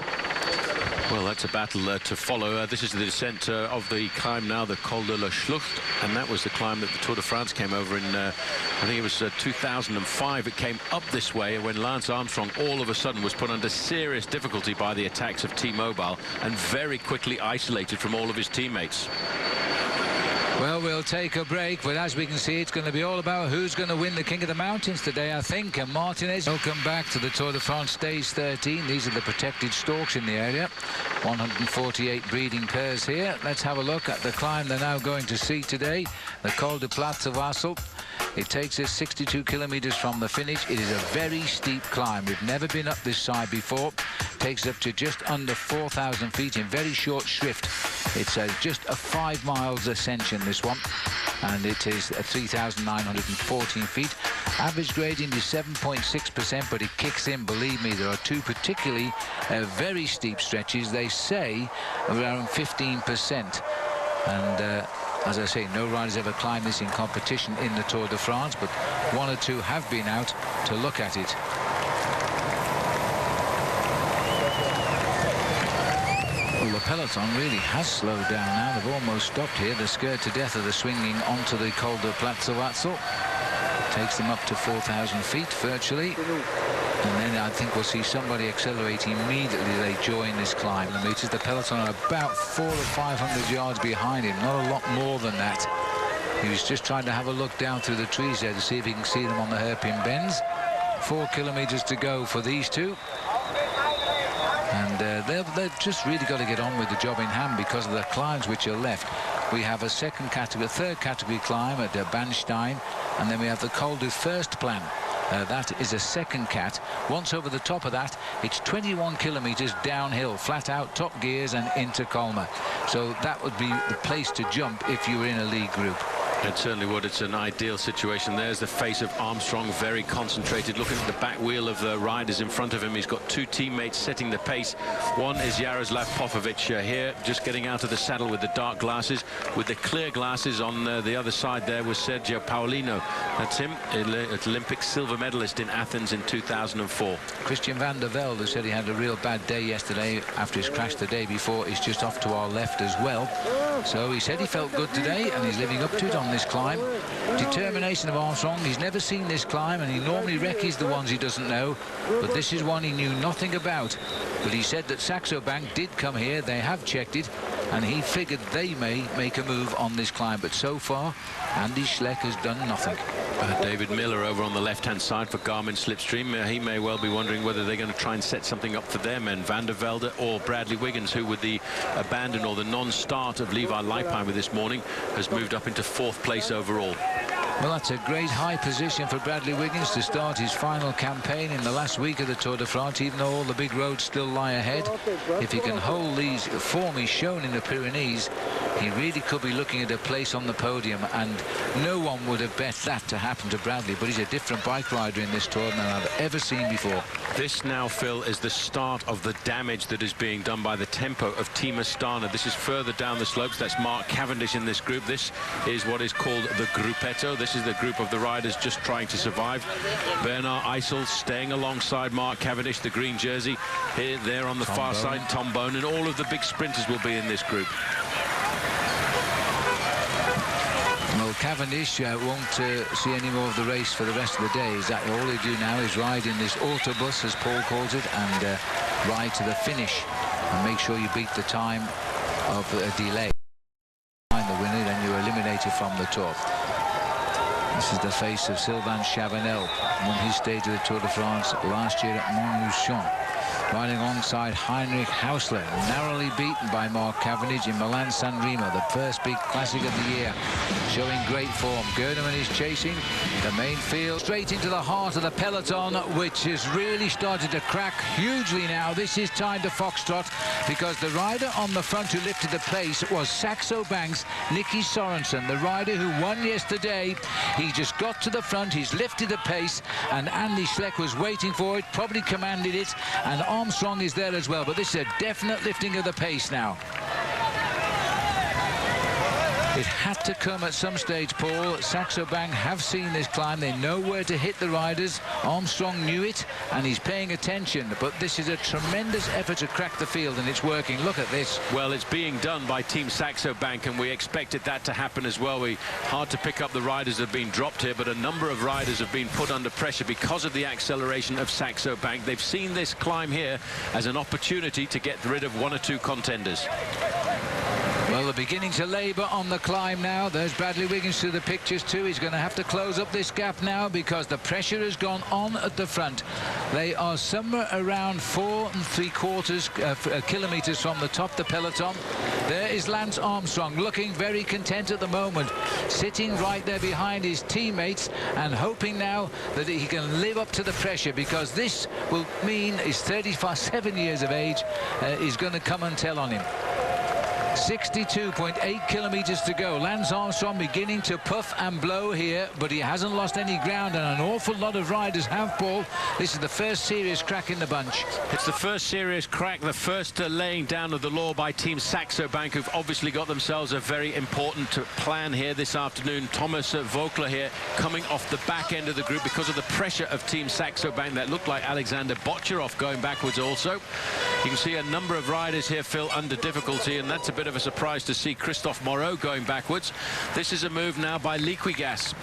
Well, that's a battle to follow. This is the descent of the climb now, the Col de la Schlucht, and that was the climb that the Tour de France came over in, I think it was 2005. It came up this way when Lance Armstrong all of a sudden was put under serious difficulty by the attacks of T-Mobile and very quickly isolated from all of his teammates. Well, we'll take a break, but as we can see, it's going to be all about who's going to win the King of the Mountains today, I think. And Martinez, welcome back to the Tour de France Stage 13. These are the protected stalks in the area. 148 breeding pairs here. Let's have a look at the climb they're now going to see today, the Col de Platzerwassel. It takes us 62 kilometers from the finish. It is a very steep climb. We've never been up this side before. Takes up to just under 4,000 feet in very short shrift. It's just a 5 miles ascension, this one. and it is 3,914 feet. Average gradient is 7.6%, but it kicks in, believe me. There are two particularly very steep stretches, they say around 15%. And as I say, no riders ever climbed this in competition in the Tour de France, but one or two have been out to look at it. Well, the peloton really has slowed down now. They've almost stopped here. They're scared to death of the swinging onto the Col de Platzovatzel. Takes them up to 4,000 feet virtually. And then I think we'll see somebody accelerate immediately they join this climb. The peloton are about 400 or 500 yards behind him, not a lot more than that. He was just trying to have a look down through the trees there to see if he can see them on the hairpin bends. 4 kilometers to go for these two. And they've just really got to get on with the job in hand because of the climbs which are left. We have a third category climb at Bannstein, and then we have the Col du First Plan. That is a second cat. Once over the top of that, it's 21 kilometers downhill, flat out, top gears and into Colma. So that would be the place to jump if you were in a league group. It certainly would. It's an ideal situation. There's the face of Armstrong, very concentrated, looking at the back wheel of the riders in front of him. He's got two teammates setting the pace. One is Jaroslav Popovic here, just getting out of the saddle with the dark glasses. With the clear glasses on the other side there was Sergio Paolino. That's him, Olympic silver medalist in Athens in 2004. Christian van der Velde, who said he had a real bad day yesterday after his crash the day before, is just off to our left as well. So he said he felt good today, and he's living up to it on this climb. Determination of Armstrong. He's never seen this climb, and he normally recce's the ones he doesn't know, but this is one he knew nothing about. But he said that Saxo Bank did come here, they have checked it, and he figured they may make a move on this climb. But so far, Andy Schleck has done nothing. David Miller over on the left-hand side for Garmin Slipstream. He may well be wondering whether they're going to try and set something up for their men, Van der Velde or Bradley Wiggins, who with the abandon or the non-start of Levi Leipheimer this morning has moved up into 4th place overall. Well, that's a great high position for Bradley Wiggins to start his final campaign in the last week of the Tour de France, even though all the big roads still lie ahead. If he can hold these form he's shown in the Pyrenees, he really could be looking at a place on the podium, and no one would have bet that to happen to Bradley. But he's a different bike rider in this Tour than I've ever seen before. This now, Phil, is the start of the damage that is being done by the tempo of Team Astana. This is further down the slopes. That's Mark Cavendish in this group. This is what is called the Gruppetto. This is the group of the riders just trying to survive. Bernard Eisel staying alongside Mark Cavendish, the green jersey. Here, there on the far side, Tom Bonen. All of the big sprinters will be in this group. Well, Cavendish won't see any more of the race for the rest of the day. All they do now is ride in this autobus, as Paul calls it, and ride to the finish and make sure you beat the time of a delay. Find the winner, then you're eliminated from the Tour. This is the face of Sylvain Chavanel, won his stage of the Tour de France last year at Montluçon. Riding alongside Heinrich Hausler, narrowly beaten by Mark Cavendish in Milan-San Remo, the first big classic of the year. Showing great form. Gerdemann is chasing the main field straight into the heart of the peloton, which has really started to crack hugely now. This is time to foxtrot, because the rider on the front who lifted the pace was Saxo Bank's Nicky Sorensen, the rider who won yesterday. He just got to the front, he's lifted the pace, and Andy Schleck was waiting for it, probably commanded it, and Armstrong is there as well. But this is a definite lifting of the pace now. It had to come at some stage, Paul. Saxo Bank have seen this climb. They know where to hit the riders. Armstrong knew it, and he's paying attention. But this is a tremendous effort to crack the field, and it's working. Look at this. Well, it's being done by Team Saxo Bank, and we expected that to happen as well. Hard to pick up the riders that have been dropped here, but a number of riders have been put under pressure because of the acceleration of Saxo Bank. They've seen this climb here as an opportunity to get rid of one or two contenders. Well, they're beginning to labour on the climb now. There's Bradley Wiggins to the pictures too. He's going to have to close up this gap now because the pressure has gone on at the front. They are somewhere around 4 3/4 kilometres from the top of the peloton. There is Lance Armstrong, looking very content at the moment, sitting right there behind his teammates and hoping now that he can live up to the pressure, because this will mean his 37 years of age is going to come and tell on him. 62.8 kilometers to go. Lance Armstrong beginning to puff and blow here, but he hasn't lost any ground, and an awful lot of riders have, Paul. This is the first serious crack in the bunch. It's the first serious crack, the first laying down of the law by Team Saxo Bank, who've obviously got themselves a very important plan here this afternoon. Thomas Voge here coming off the back end of the group because of the pressure of Team Saxo Bank. That looked like Alexander Botcherov going backwards also. You can see a number of riders here, Phil, under difficulty, and that's a bit of a surprise to see Christophe Moreau going backwards. This is a move now by Liquigas.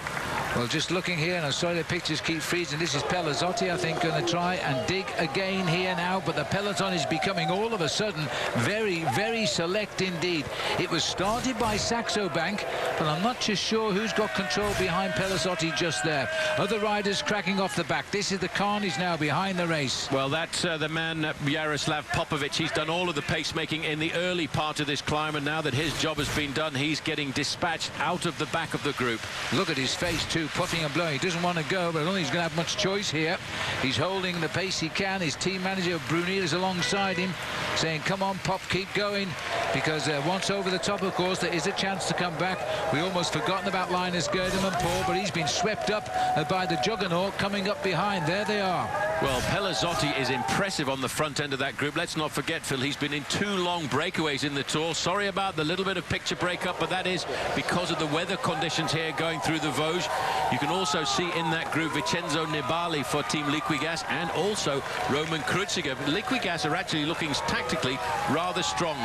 Well, just looking here, and I'm sorry the pictures keep freezing. This is Pellizotti, I think, going to try and dig again here now, but the peloton is becoming all of a sudden very, very select indeed. It was started by Saxo Bank, but I'm not just sure who's got control behind Pellizotti just there. Other riders cracking off the back. This is the carnage now behind the race. Well, that's the man, Jaroslav Popovic. He's done all of the pacemaking in the early part of this climb, and now that his job has been done, he's getting dispatched out of the back of the group. Look at his face too, puffing and blowing. He doesn't want to go, but I don't think he's going to have much choice here. He's holding the pace he can. His team manager Brunel is alongside him, saying, come on, Pop, keep going, because once over the top, of course, there is a chance to come back. We almost forgotten about Linus Gerdemann, Paul, but he's been swept up by the juggernaut coming up behind. There they are. Well, Pellizotti is impressive on the front end of that group. Let's not forget, Phil, he's been in 2 long breakaways in the Tour. Sorry about the little bit of picture breakup, but that is because of the weather conditions here going through the Vosges. You can also see in that group Vincenzo Nibali for Team Liquigas and also Roman Kreuziger. Liquigas are actually looking tactically rather strong.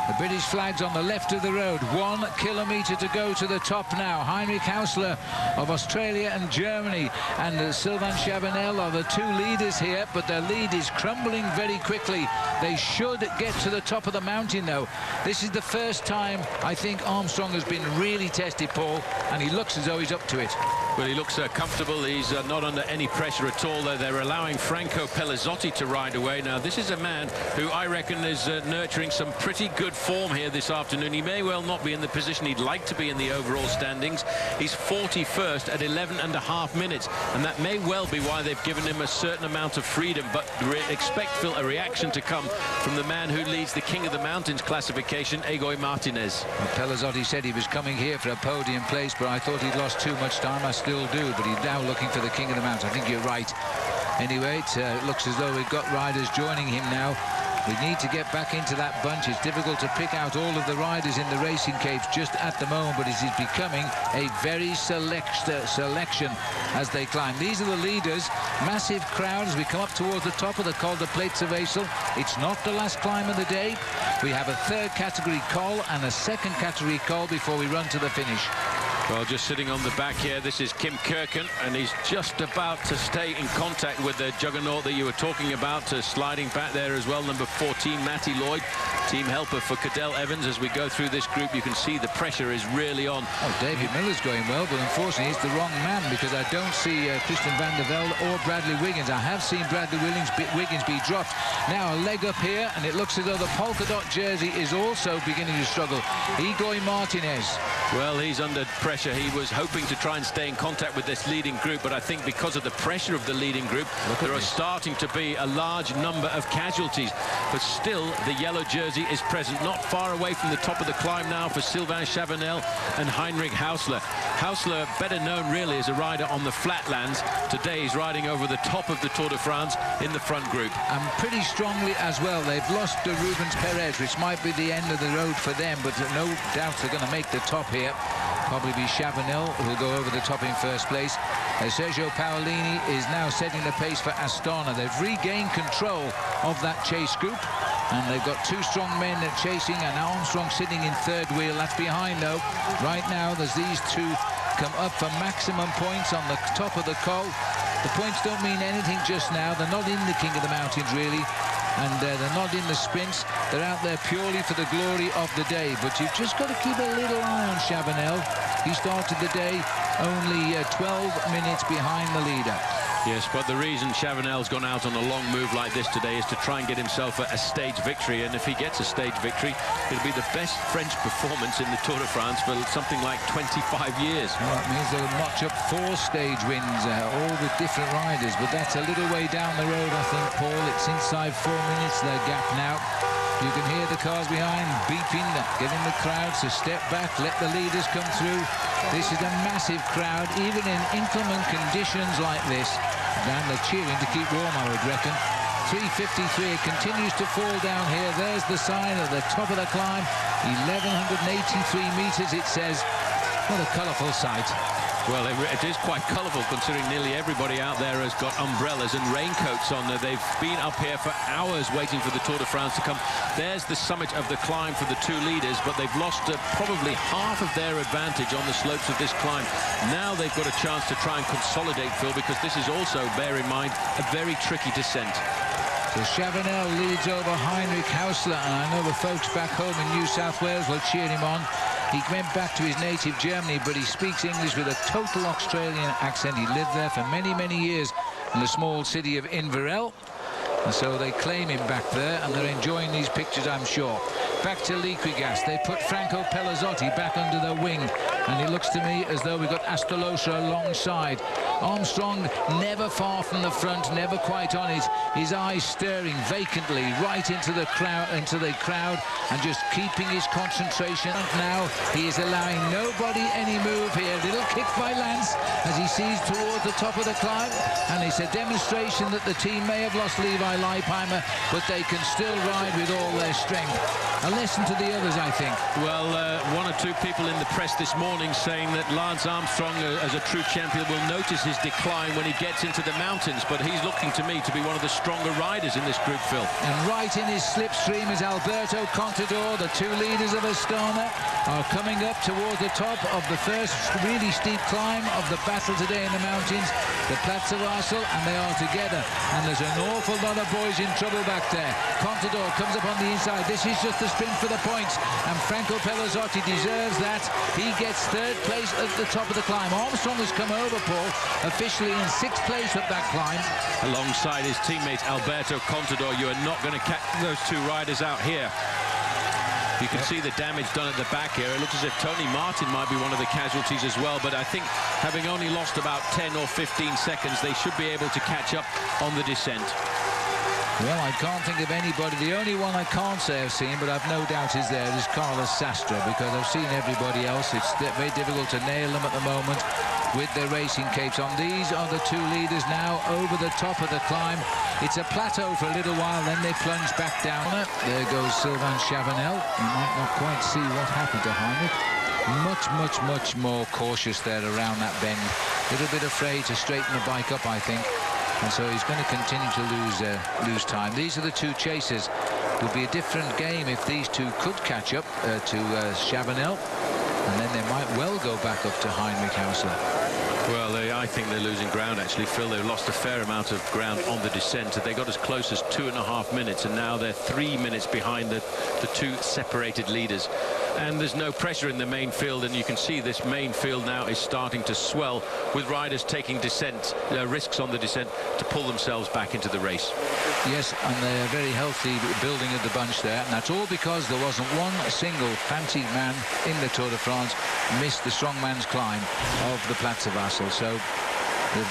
The British flag's on the left of the road. 1 kilometre to go to the top now. Heinrich Hausler of Australia and Germany and Sylvain Chavanel are the 2 leaders here, but their lead is crumbling very quickly. They should get to the top of the mountain, though. This is the first time I think Armstrong has been really tested, Paul, and he looks as though he's up to it. Well, he looks comfortable. He's not under any pressure at all. They're allowing Franco Pellizotti to ride away. Now, this is a man who I reckon is nurturing some pretty good form here this afternoon. He may well not be in the position he'd like to be in the overall standings. He's 41st at 11.5 minutes, and that may well be why they've given him a certain amount of freedom. But expect, Phil, a reaction to come from the man who leads the King of the Mountains classification, Egoy Martinez. Well, Pellizotti said he was coming here for a podium place, but I thought he'd lost too much time. I still do, but he's now looking for the King of the Mountains. I think you're right. Anyway, it looks as though we've got riders joining him now. We need to get back into that bunch. It's difficult to pick out all of the riders in the racing capes just at the moment, but it is becoming a very selection as they climb. These are the leaders. Massive crowd as we come up towards the top of the Col de Plaitse Wesel. It's not the last climb of the day. We have a 3rd category col and a 2nd category col before we run to the finish. Well, just sitting on the back here, this is Kim Kirken, and he's just about to stay in contact with the juggernaut that you were talking about, sliding back there as well, number 14, Matty Lloyd, team helper for Cadel Evans. As we go through this group, you can see the pressure is really on. Oh, David Miller's going well, but unfortunately he's the wrong man, because I don't see Christian van der Velde or Bradley Wiggins. I have seen Bradley Wiggins be dropped. Now a leg up here, and it looks as though the polka dot jersey is also beginning to struggle. Egoy Martinez. Well, he's under pressure. He was hoping to try and stay in contact with this leading group, but I think because of the pressure of the leading group, there are starting to be a large number of casualties. But still, the yellow jersey is present, not far away from the top of the climb now for Sylvain Chavanel and Heinrich Hausler. Hausler, better known really as a rider on the flatlands. Today he's riding over the top of the Tour de France in the front group. And pretty strongly as well. They've lost Rubens Perez, which might be the end of the road for them, but no doubt they're going to make the top here. Probably be Chavanel who will go over the top in first place. Sergio Paolini is now setting the pace for Astana. They've regained control of that chase group, and they've got 2 strong men chasing, and Armstrong sitting in 3rd wheel. That's behind, though. Right now, there's these 2 come up for maximum points on the top of the col. The points don't mean anything just now. They're not in the King of the Mountains, really. And they're not in the sprints. They're out there purely for the glory of the day. But you've just got to keep a little eye on Chavanel. He started the day only 12 minutes behind the leader. Yes, but the reason Chavanel's gone out on a long move like this today is to try and get himself a stage victory. And if he gets a stage victory, it'll be the best French performance in the Tour de France for something like 25 years. Well, that means they'll notch up 4 stage wins, all with different riders. But that's a little way down the road, I think, Paul. It's inside 4 minutes, their gap now. You can hear the cars behind beeping, getting the crowd to step back, let the leaders come through. This is a massive crowd, even in inclement conditions like this. And they're cheering to keep warm, I would reckon. 3:53, it continues to fall down here. There's the sign at the top of the climb. 1,183 meters, it says. What a colourful sight. Well, it is quite colourful, considering nearly everybody out there has got umbrellas and raincoats on. They've been up here for hours waiting for the Tour de France to come. There's the summit of the climb for the two leaders, but they've lost probably half of their advantage on the slopes of this climb. Now they've got a chance to try and consolidate, Phil, because this is also, bear in mind, a very tricky descent. So Chavanel leads over Heinrich Hausler, and I know the folks back home in New South Wales will cheer him on. He went back to his native Germany, but he speaks English with a total Australian accent. He lived there for many, many years in the small city of Inverell. And so they claim him back there, and they're enjoying these pictures, I'm sure. Back to Liquigas. They put Franco Pellizotti back under the wing, and it looks to me as though we've got Astolosha alongside. Armstrong never far from the front, never quite on it. His eyes staring vacantly right into the crowd, and just keeping his concentration. Now he is allowing nobody any move here. Little kick by Lance as he sees towards the top of the climb, and it's a demonstration that the team may have lost Levi Leipheimer, but they can still ride with all their strength. A lesson to the others, I think. Well, one or two people in the press this morning saying that Lance Armstrong, as a true champion, will notice his decline when he gets into the mountains, but he's looking to me to be one of the stronger riders in this group, Phil. And right in his slipstream is Alberto Contador. The two leaders of Astana are coming up towards the top of the first really steep climb of the battle today in the mountains, the Platz of Arsel, and they are together. And there's an awful lot of boys in trouble back there. Contador comes up on the inside. This is just the sprint for the points, and Franco Pellizotti deserves that. He gets third place at the top of the climb. Armstrong has come over, Paul, officially in sixth place at that climb. Alongside his teammate Alberto Contador. You are not going to catch those two riders out here. You can see the damage done at the back here. It looks as if Tony Martin might be one of the casualties as well, but I think having only lost about 10 or 15 seconds, they should be able to catch up on the descent. Well, I can't think of anybody. The only one I can't say I've seen, but I've no doubt is there, is Carlos Sastre, because I've seen everybody else. It's very difficult to nail them at the moment with their racing capes on. These are the two leaders now over the top of the climb. It's a plateau for a little while, then they plunge back down. There goes Sylvain Chavanel. You might not quite see what happened to Heinrich. Much more cautious there around that bend. A little bit afraid to straighten the bike up, I think. And so he's going to continue to lose time. These are the two chasers. It would be a different game if these two could catch up to Chavanel, and then they might well go back up to Heinrich Hausler. Well, I think they're losing ground, actually, Phil. They've lost a fair amount of ground on the descent. They got as close as 2.5 minutes, and now they're 3 minutes behind the two separated leaders. And there's no pressure in the main field, and you can see this main field now is starting to swell with riders taking risks on the descent to pull themselves back into the race. Yes, and they're very healthy building of the bunch there, and that's all because there wasn't one single fancy man in the Tour de France missed the strongman's climb of the Platz of Arsel. So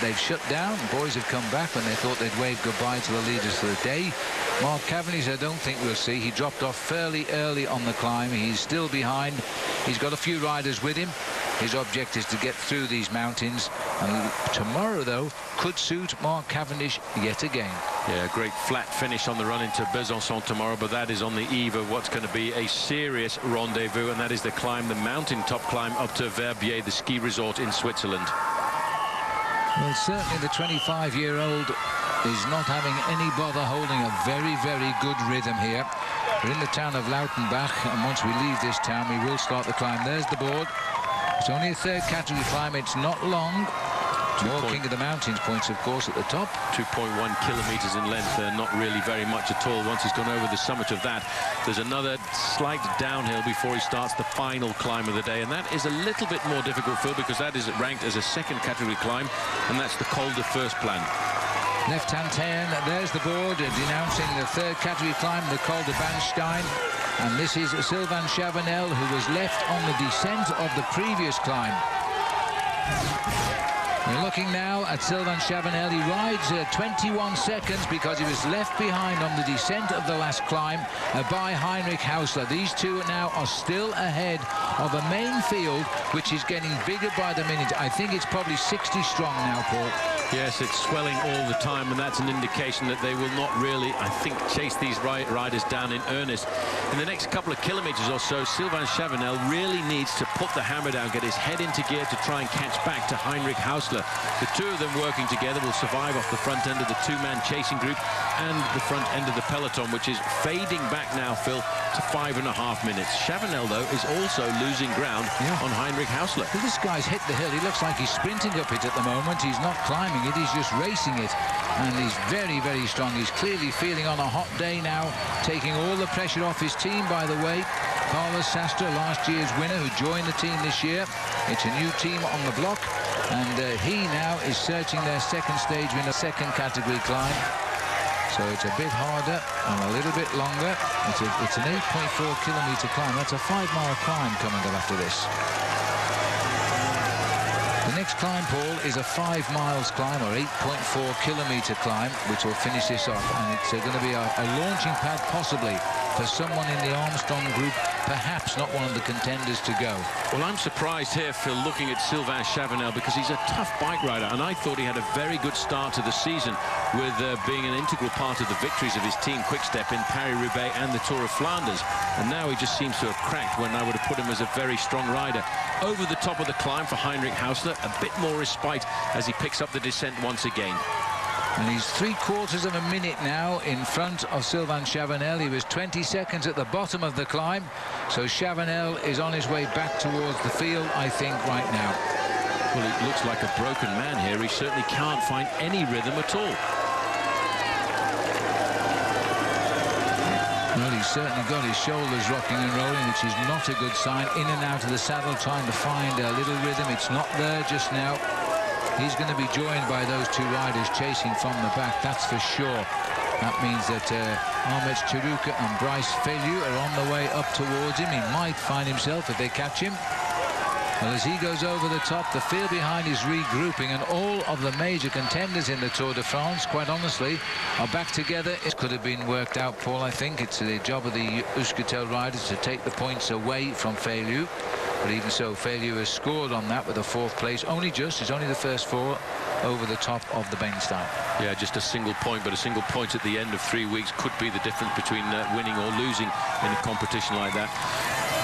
they've shut down. Boys have come back when they thought they'd wave goodbye to the leaders for the day. Mark Cavendish, I don't think we'll see. He dropped off fairly early on the climb. He's still behind. He's got a few riders with him. His object is to get through these mountains, and tomorrow, though, could suit Mark Cavendish yet again. Yeah, great flat finish on the run into Besançon tomorrow, but that is on the eve of what's going to be a serious rendezvous, and that is the climb, the mountain-top climb up to Verbier, the ski resort in Switzerland. Well, certainly the 25-year-old is not having any bother holding a very, very good rhythm here. We're in the town of Lautenbach, and once we leave this town, we will start the climb. There's the board. It's only a third category climb. It's not long. More King of the Mountains points, of course, at the top. 2.1 kilometers in length. Not really very much at all. Once he's gone over the summit of that, there's another slight downhill before he starts the final climb of the day, and that is a little bit more difficult, Phil, because that is ranked as a second category climb, and that's the Col de First Plan. Left-hand turn, there's the board denouncing the third category climb, the Col de Banstein. And this is Sylvain Chavanel, who was left on the descent of the previous climb. We're looking now at Sylvain Chavanel. He rides 21 seconds because he was left behind on the descent of the last climb by Heinrich Hausler. These two now are still ahead of a main field, which is getting bigger by the minute. I think it's probably 60 strong now, Paul. Yes, it's swelling all the time, and that's an indication that they will not really, I think, chase these riders down in earnest. In the next couple of kilometers or so, Sylvain Chavanel really needs to put the hammer down, get his head into gear to try and catch back to Heinrich Hausler. The two of them working together will survive off the front end of the two-man chasing group and the front end of the peloton, which is fading back now, Phil, to 5.5 minutes. Chavanel, though, is also losing ground on Heinrich Hausler. Well, this guy's hit the hill. He looks like he's sprinting up it at the moment. He's not climbing it. He's just racing it. And he's very, very strong. He's clearly feeling on a hot day now, taking all the pressure off his team, by the way. Carlos Sastre, last year's winner, who joined the team this year. It's a new team on the block. And he now is searching their second stage in a second category climb. So it's a bit harder and a little bit longer. It's an 8.4 kilometer climb. That's a 5-mile climb coming up after this. The next climb, Paul, is a 5 miles climb, or 8.4 kilometer climb, which will finish this off. And it's going to be a launching pad, possibly, for someone in the Armstrong group, perhaps not one of the contenders to go. Well, I'm surprised here, Phil, looking at Sylvain Chavanel, because he's a tough bike rider, and I thought he had a very good start to the season with being an integral part of the victories of his team Quick-Step in Paris-Roubaix and the Tour of Flanders. And now he just seems to have cracked when I would have put him as a very strong rider. Over the top of the climb for Heinrich Hausler, a bit more respite as he picks up the descent once again. And he's 3/4 of a minute now in front of Sylvain Chavanel. He was 20 seconds at the bottom of the climb. So Chavanel is on his way back towards the field, I think, right now. Well, it looks like a broken man here. He certainly can't find any rhythm at all. Well, he's certainly got his shoulders rocking and rolling, which is not a good sign. In and out of the saddle, trying to find a little rhythm. It's not there just now. He's going to be joined by those two riders chasing from the back, that's for sure. That means that Ahmet Chiruka and Bryce Feylieu are on the way up towards him. He might find himself if they catch him. Well, as he goes over the top, the field behind is regrouping, and all of the major contenders in the Tour de France, quite honestly, are back together. It could have been worked out, Paul, I think. It's the job of the Euskaltel riders to take the points away from Feylieu. But even so, Feylieu has scored on that with a 4th place. Only just, it's only the first 4 over the top of the Bainstein. Yeah, just a single point, but a single point at the end of 3 weeks could be the difference between winning or losing in a competition like that.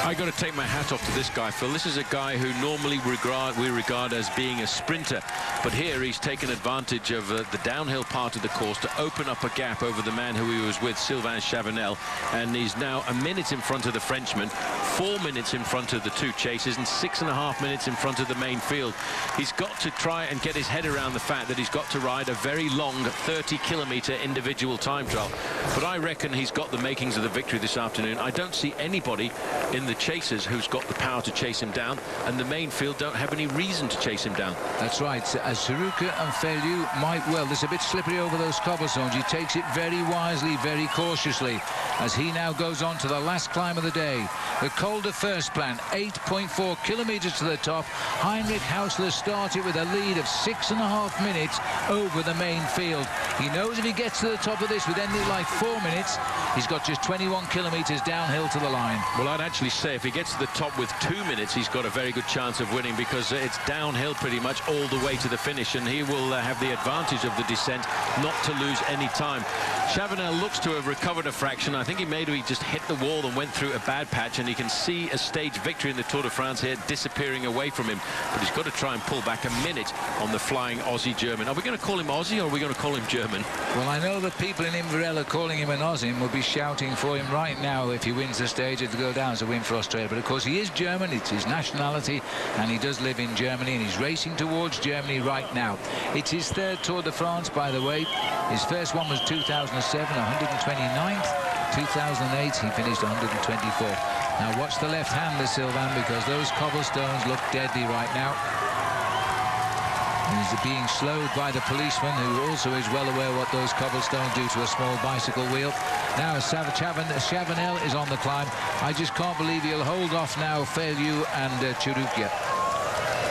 I got to take my hat off to this guy, Phil. This is a guy who normally we regard as being a sprinter, but here he's taken advantage of the downhill part of the course to open up a gap over the man who he was with, Sylvain Chavanel, and he's now a minute in front of the Frenchman, 4 minutes in front of the two chasers, and 6.5 minutes in front of the main field. He's got to try and get his head around the fact that he's got to ride a very long 30-kilometer individual time trial, but I reckon he's got the makings of the victory this afternoon. I don't see anybody in the chasers who's got the power to chase him down, and the main field don't have any reason to chase him down. That's right. As Chiruka and Feylieu might well. There's a bit slippery over those cobblestones. He takes it very wisely, very cautiously, as he now goes on to the last climb of the day. The Col de Firsplan, 8.4 kilometers to the top. Heinrich Hausler started with a lead of 6.5 minutes over the main field. He knows if he gets to the top of this with anything like 4 minutes, he's got just 21 kilometers downhill to the line. Well, I'd actually say if he gets to the top with 2 minutes, he's got a very good chance of winning, because it's downhill pretty much all the way to the finish, and he will have the advantage of the descent not to lose any time. Chavanel looks to have recovered a fraction. I think he maybe just hit the wall and went through a bad patch, and you can see a stage victory in the Tour de France here disappearing away from him, but he's got to try and pull back a minute on the flying Aussie German. Are we going to call him Aussie, or are we going to call him German? Well, I know that people in Inverell calling him an Aussie will be shouting for him right now if he wins the stage. It'll go down as a win for Australia, but of course he is German. It's his nationality, and he does live in Germany, and he's racing towards Germany right now. It's his 3rd Tour de France, by the way. His first one was 2007, 129th. 2008 he finished 124th. Now watch the left-hander, Sylvain, because those cobblestones look deadly right now. He's being slowed by the policeman, who also is well aware what those cobblestones do to a small bicycle wheel. Now Chavanel is on the climb. I just can't believe he'll hold off now Feylieu and Chiruka.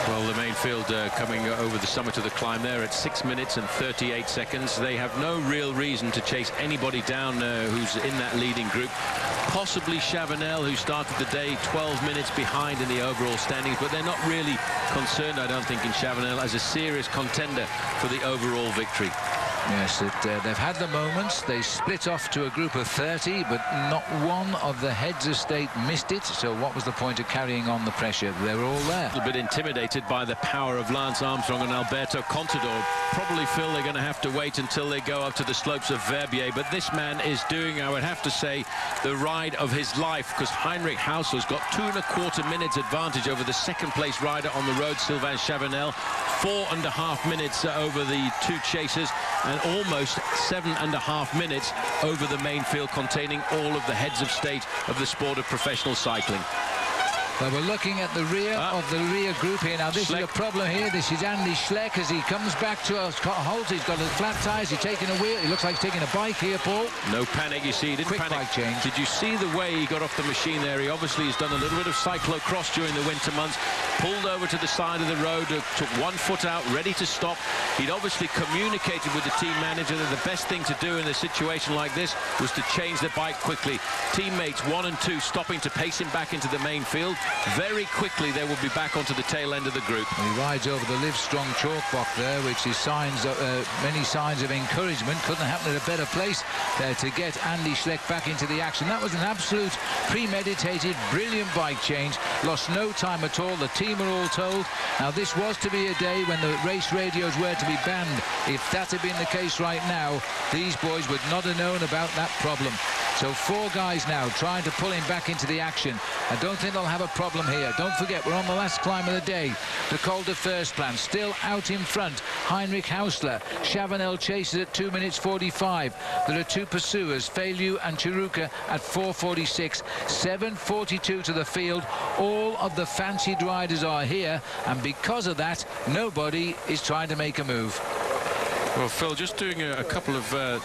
Well, the main field coming over the summit of the climb there at 6 minutes and 38 seconds. They have no real reason to chase anybody down who's in that leading group. Possibly Chavanel, who started the day 12 minutes behind in the overall standings, but they're not really concerned, I don't think, in Chavanel as a serious contender for the overall victory. Yes, they've had the moments. They split off to a group of 30, but not one of the heads of state missed it. So what was the point of carrying on the pressure? They were all there. A little bit intimidated by the power of Lance Armstrong and Alberto Contador. Probably feel they're going to have to wait until they go up to the slopes of Verbier. But this man is doing, I would have to say, the ride of his life, because Heinrich Hausler's got 2¼ minutes advantage over the second-place rider on the road, Sylvain Chavanel. 4½ minutes over the two chasers, and almost 7½ minutes over the main field containing all of the heads of state of the sport of professional cycling. Well, we're looking at the rear of the rear group here. Now, this is a problem here. This is Andy Schleck as he comes back to a halt. He's got his flat tyres. He's taking a wheel. He looks like he's taking a bike here, Paul. No panic, you see. He didn't Quick panic. bike change. Did you see the way he got off the machine there? He obviously has done a little bit of cyclocross during the winter months. Pulled over to the side of the road, took 1 foot out, ready to stop. He'd obviously communicated with the team manager that the best thing to do in a situation like this was to change the bike quickly. Teammates 1 and 2 stopping to pace him back into the main field. Very quickly they will be back onto the tail end of the group. And he rides over the Live Strong chalk block there, which is many signs of encouragement. Couldn't happen at a better place there to get Andy Schleck back into the action. That was an absolute premeditated, brilliant bike change. Lost no time at all. The team are all told. Now, this was to be a day when the race radios were to be banned. If that had been the case right now, these boys would not have known about that problem. So 4 guys now trying to pull him back into the action. I don't think they'll have a problem here. Don't forget, we're on the last climb of the day. The Col de First Plan still out in front. Heinrich Hausler. Chavanel chases at 2 minutes 45. There are 2 pursuers, Feylieu and Chiruka at 4:46. 7:42 to the field. All of the fancied riders are here, and because of that, nobody is trying to make a move. Well, Phil, just doing a couple of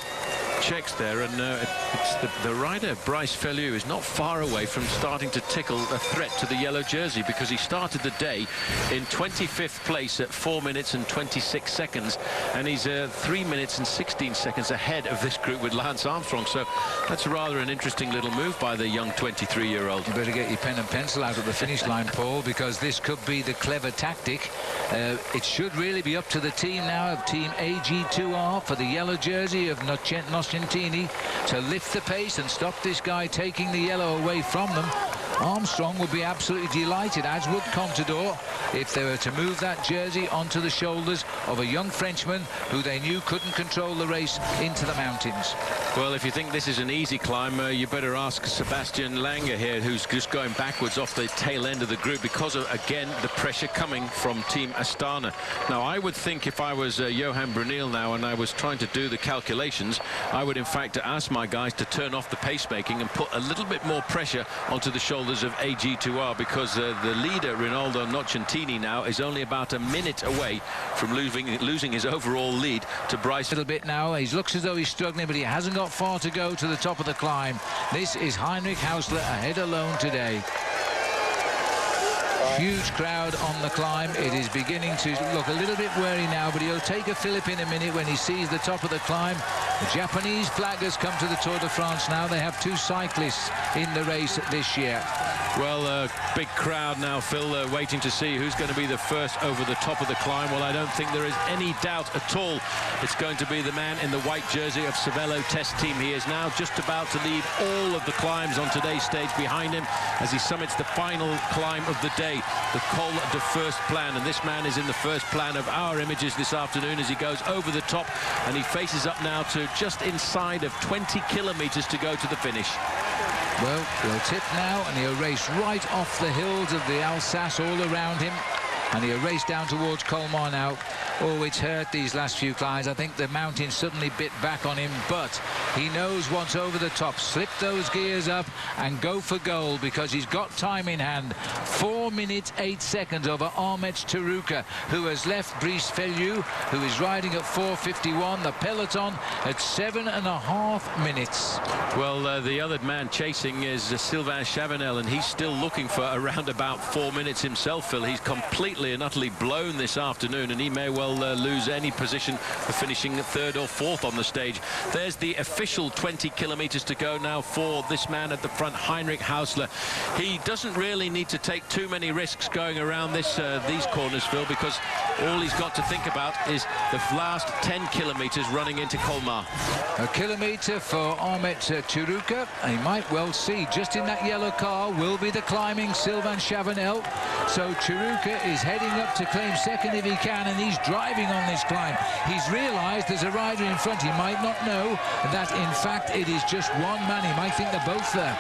checks there, and it's the rider Bryce Feylieu is not far away from starting to tickle a threat to the yellow jersey, because he started the day in 25th place at 4 minutes and 26 seconds, and he's 3 minutes and 16 seconds ahead of this group with Lance Armstrong. So that's rather an interesting little move by the young 23-year-old. You better get your pen and pencil out at the finish line, Paul, because this could be the clever tactic. It should really be up to the team now of Team AG2R for the yellow jersey of Nocentini to lift the pace and stop this guy taking the yellow away from them. Armstrong would be absolutely delighted, as would Contador, if they were to move that jersey onto the shoulders of a young Frenchman who they knew couldn't control the race into the mountains. Well, if you think this is an easy climb, you better ask Sebastian Langer here, who's just going backwards off the tail end of the group because of, again, the pressure coming from Team Astana. Now, I would think if I was Johan Brunel now and I was trying to do the calculations, I would in fact ask my guys to turn off the pacemaking and put a little bit more pressure onto the shoulders of AG2R, because the leader, Rinaldo Nocentini, now is only about a minute away from losing his overall lead to Bryce. A little bit now. He looks as though he's struggling, but he hasn't got far to go to the top of the climb. This is Heinrich Hausler ahead alone today. Huge crowd on the climb. It is beginning to look a little bit wary now, but he'll take a fillip in a minute when he sees the top of the climb. The Japanese flaggers come to the Tour de France now. They have 2 cyclists in the race this year. Well, big crowd now, Phil, waiting to see who's going to be the first over the top of the climb. Well, I don't think there is any doubt at all. It's going to be the man in the white jersey of Cervelo Test Team. He is now just about to lead all of the climbs on today's stage behind him as he summits the final climb of the day, the Col de First Plan. And this man is in the first plan of our images this afternoon as he goes over the top, and he faces up now to just inside of 20 kilometers to go to the finish. Well, he'll tip now, and he'll race right off the hills of the Alsace all around him. And he'll race down towards Colmar now. Oh, it's hurt these last few climbs. I think the mountain suddenly bit back on him, but he knows what's over the top. Slip those gears up and go for goal, because he's got time in hand. 4 minutes 8 seconds over Ahmet Çeruka, who has left Brice Feliu, who is riding at 4:51. The peloton at 7.5 minutes. Well, the other man chasing is Sylvain Chavanel, and he's still looking for around about 4 minutes himself, Phil. He's completely and utterly blown this afternoon, and he may well lose any position for finishing third or fourth on the stage. There's the official 20 kilometers to go now for this man at the front, Heinrich Hausler. He doesn't really need to take too many risks going around these corners, Phil, because all he's got to think about is the last 10 kilometers running into Colmar. A kilometer for Ahmet Çeruka. He might well see just in that yellow car will be the climbing Sylvain Chavanel. So Çeruka is heading up to claim second if he can, and he's driving on this climb. He's realized there's a rider in front. He might not know that in fact it is just one man. He might think they're both there.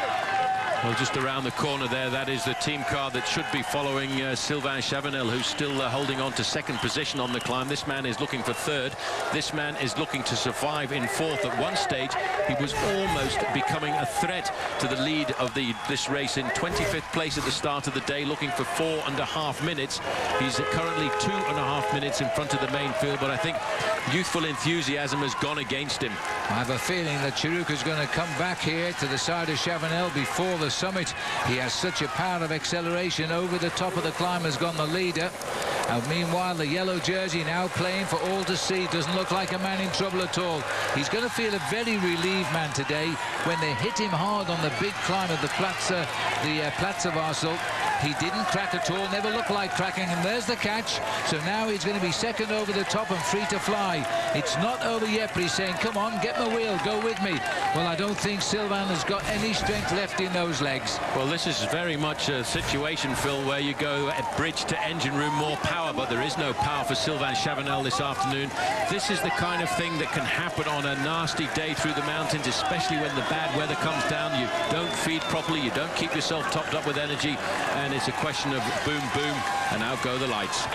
Well, just around the corner there, that is the team car that should be following Sylvain Chavanel, who's still holding on to second position on the climb. This man is looking for third. This man is looking to survive in fourth. At one stage, he was almost becoming a threat to the lead of this race. In 25th place at the start of the day, looking for 4.5 minutes. He's currently 2.5 minutes in front of the main field, but I think youthful enthusiasm has gone against him. I have a feeling that Çeruka's going to come back here to the side of Chavanel before the summit. He has such a power of acceleration. Over the top of the climb has gone the leader. And meanwhile, the yellow jersey now playing for all to see. Doesn't look like a man in trouble at all. He's going to feel a very relieved man today when they hit him hard on the big climb of the Platzervarsel. He didn't crack at all, never looked like cracking, and there's the catch. So now he's going to be second over the top and free to fly. It's not over yet, but he's saying, come on, get my wheel, go with me. Well, I don't think Sylvain has got any strength left in those legs. Well, this is very much a situation, Phil, where you go at bridge to engine room, more power, but there is no power for Sylvain Chavanel this afternoon. This is the kind of thing that can happen on a nasty day through the mountains, especially when the bad weather comes down. You don't feed properly, you don't keep yourself topped up with energy, and it's a question of boom, boom, and out go the lights.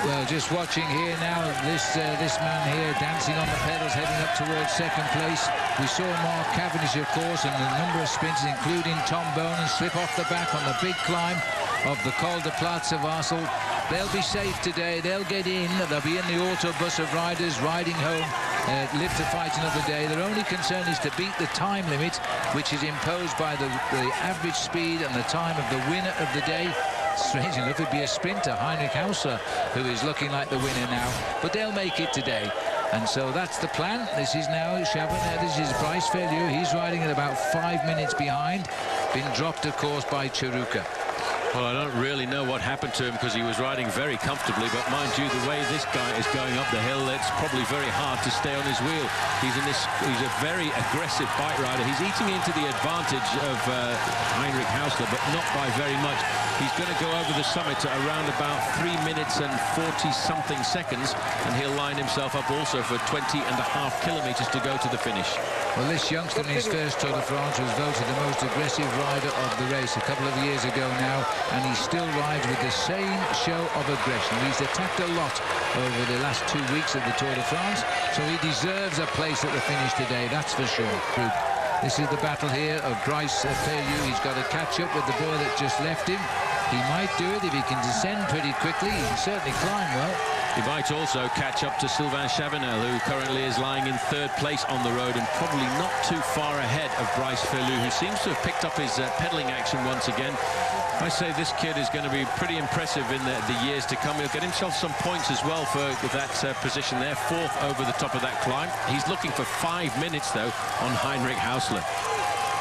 Well, just watching here now, this man here dancing on the pedals, heading up towards second place. We saw Mark Cavendish, of course, and a number of sprinters, including Tom Bonen, slip off the back on the big climb of the Col de Platzervarsel. They'll be safe today. They'll get in. They'll be in the autobus of riders riding home. Live to fight another day. Their only concern is to beat the time limit, which is imposed by the average speed and the time of the winner of the day. Strange enough, it'd be a sprinter, Heinrich Hausler, who is looking like the winner now. But they'll make it today. And so that's the plan. This is now Chavanel. This is Brice Feliu. He's riding at about 5 minutes behind. Been dropped, of course, by Çeruka. Well, I don't really know what happened to him, because he was riding very comfortably, but mind you, the way this guy is going up the hill, it's probably very hard to stay on his wheel. He's a very aggressive bike rider. He's eating into the advantage of Heinrich Hausler, but not by very much. He's going to go over the summit at around about 3 minutes and 40-something seconds, and he'll line himself up also for 20.5 kilometers to go to the finish. Well, this youngster in his first Tour de France was voted the most aggressive rider of the race a couple of years ago now, and he still rides with the same show of aggression. He's attacked a lot over the last 2 weeks of the Tour de France, so he deserves a place at the finish today, that's for sure. This is the battle here of Brice Feliu. He's got to catch up with the boy that just left him. He might do it if he can descend pretty quickly. He can certainly climb well. He might also catch up to Sylvain Chavanel, who currently is lying in third place on the road and probably not too far ahead of Brice Feliu, who seems to have picked up his pedaling action once again. I say this kid is going to be pretty impressive in the years to come. He'll get himself some points as well for that position there, fourth over the top of that climb. He's looking for 5 minutes, though, on Heinrich Hausler.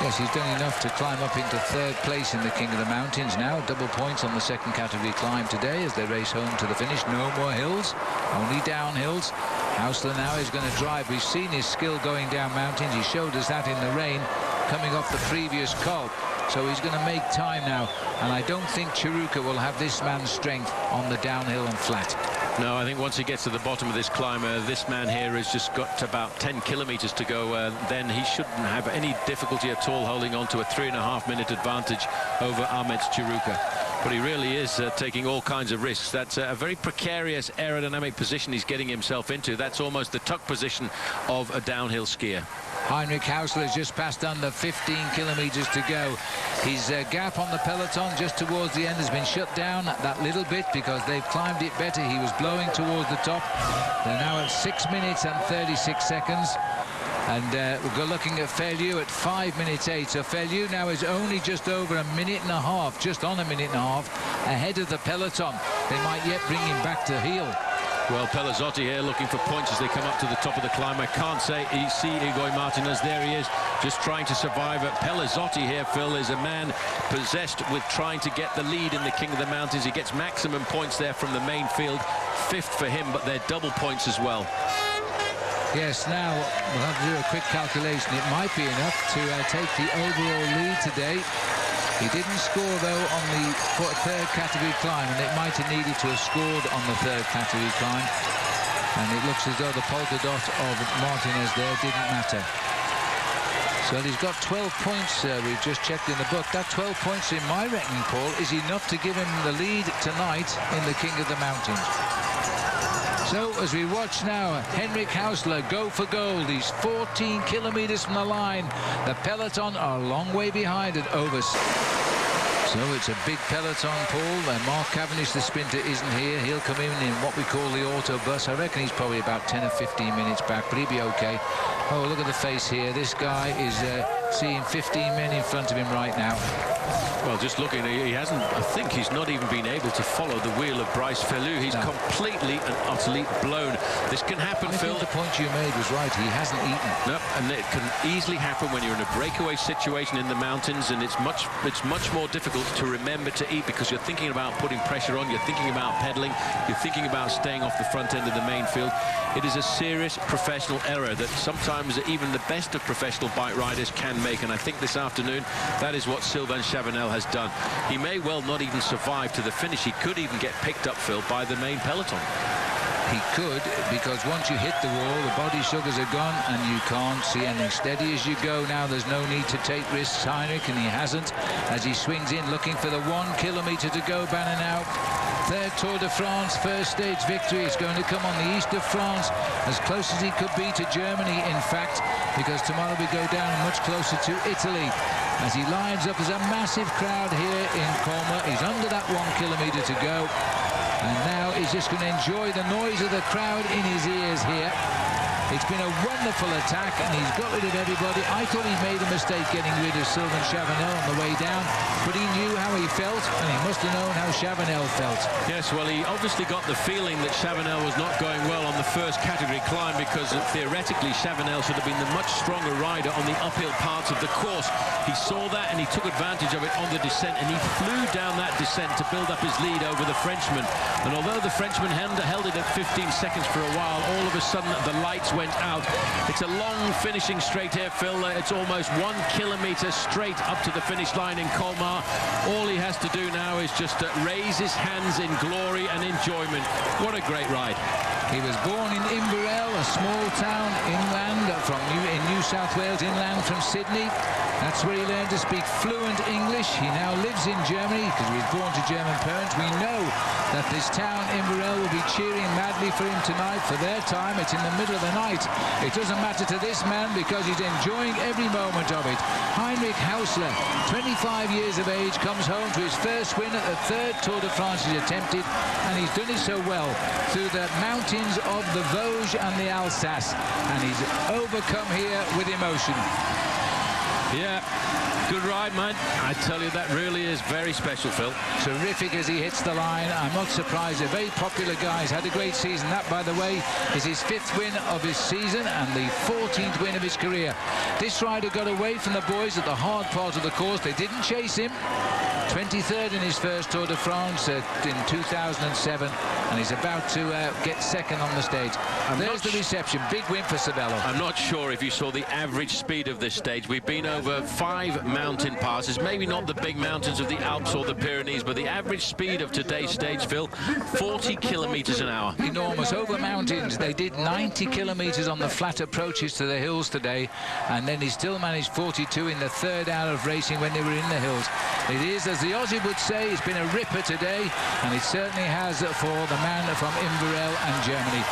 Yes, he's done enough to climb up into third place in the King of the Mountains now. Double points on the second category climb today as they race home to the finish. No more hills, only downhills. Hausler now is going to drive. We've seen his skill going down mountains. He showed us that in the rain coming off the previous col. So he's going to make time now. And I don't think Çeruka will have this man's strength on the downhill and flat. No, I think once he gets to the bottom of this climb, this man here has just got about 10 kilometers to go. Then he shouldn't have any difficulty at all holding on to a 3.5 minute advantage over Ahmet Çeruka. But he really is taking all kinds of risks. That's a very precarious aerodynamic position he's getting himself into. That's almost the tuck position of a downhill skier. Heinrich Hausler has just passed under 15 kilometers to go. His gap on the peloton just towards the end has been shut down that little bit because they've climbed it better. He was blowing towards the top. They're now at 6 minutes and 36 seconds. And we're looking at Feliu at 5 minutes 8. So Feliu now is only just over a minute and a half, just on a minute and a half, ahead of the peloton. They might yet bring him back to heel. Well, Pelazzotti here looking for points as they come up to the top of the climb. I can't say you see Igor Martinez. There he is, just trying to survive. Pelazzotti here, Phil, is a man possessed with trying to get the lead in the King of the Mountains. He gets maximum points there from the main field. 5th for him, but they're double points as well. Yes, now we'll have to do a quick calculation. It might be enough to take the overall lead today. He didn't score, though, on the 3rd category climb, and it might have needed to have scored on the 3rd category climb. And it looks as though the polka dot of Martinez there didn't matter. So he's got 12 points, we've just checked in the book. That 12 points, in my reckoning, Paul, is enough to give him the lead tonight in the King of the Mountains. So, as we watch now, Henrik Hausler go for gold. He's 14 kilometers from the line. The peloton are a long way behind at over. So it's a big peloton, Paul. Mark Cavendish, the sprinter, isn't here. He'll come in what we call the auto bus. I reckon he's probably about 10 or 15 minutes back, but he'll be okay. Oh, look at the face here. This guy is seeing 15 men in front of him right now. Well, just looking, he hasn't, I think he's not even been able to follow the wheel of Bryce Feliu. He's completely and utterly blown. This can happen, Phil. I think the point you made was right. He hasn't eaten. No, and it can easily happen when you're in a breakaway situation in the mountains, and it's much more difficult to remember to eat because you're thinking about putting pressure on, you're thinking about pedaling, you're thinking about staying off the front end of the main field. It is a serious professional error that sometimes even the best of professional bike riders can make, and I think this afternoon that is what Sylvain Chavanel has done. He may well not even survive to the finish. He could even get picked up, Phil, by the main peloton. He could, because once you hit the wall, the body sugars are gone and you can't see anything. Steady as you go now, there's no need to take risks, Heinrich, and he hasn't, as he swings in looking for the 1 kilometer to go. Banner now. 3rd Tour de France, first stage victory. It's going to come on the east of France, as close as he could be to Germany, in fact, because tomorrow we go down much closer to Italy. As he lines up, there's a massive crowd here in Colma. He's under that 1 kilometer to go. And now he's just going to enjoy the noise of the crowd in his ears here. It's been a wonderful attack, and he's got rid of everybody. I thought he made a mistake getting rid of Sylvain Chavanel on the way down, but he knew how he felt, and he must have known how Chavanel felt. Yes, well, he obviously got the feeling that Chavanel was not going well on the 1st category climb, because theoretically Chavanel should have been the much stronger rider on the uphill parts of the course. He saw that, and he took advantage of it on the descent, and he flew down that descent to build up his lead over the Frenchman. And although the Frenchman held it at 15 seconds for a while, all of a sudden the lights went out. It's a long finishing straight here, Phil. It's almost 1 kilometer straight up to the finish line in Colmar. All he has to do now is just raise his hands in glory and enjoyment. What a great ride. He was born in Inverell, a small town inland in New South Wales, inland from Sydney. That's where he learned to speak fluent English. He now lives in Germany because he was born to German parents. We know that this town, Inverell, will be cheering madly for him tonight. For their time, it's in the middle of the night. It doesn't matter to this man because he's enjoying every moment of it. Heinrich Hausler, 25 years of age, comes home to his first win at the 3rd Tour de France he's attempted, and he's done it so well through the mountains of the Vosges and the Alsace, and he's overcome here with emotion. Yeah, good ride, man. I tell you, that really is very special, Phil. Terrific as he hits the line. I'm not surprised. A very popular guy. He's had a great season. That, by the way, is his 5th win of his season and the 14th win of his career. This rider got away from the boys at the hard part of the course. They didn't chase him. 23rd in his first Tour de France in 2007, and he's about to get 2nd on the stage. There's the reception. Big win for Sabello. I'm not sure if you saw the average speed of this stage. We've been over 5 mountain passes, maybe not the big mountains of the Alps or the Pyrenees, but the average speed of today's stage, Phil, 40 kilometers an hour. Enormous. Over mountains, they did 90 kilometers on the flat approaches to the hills today, and then he still managed 42 in the 3rd hour of racing when they were in the hills. It is a as the Aussie would say, it's been a ripper today, and it certainly has for the man from Inverell and Germany.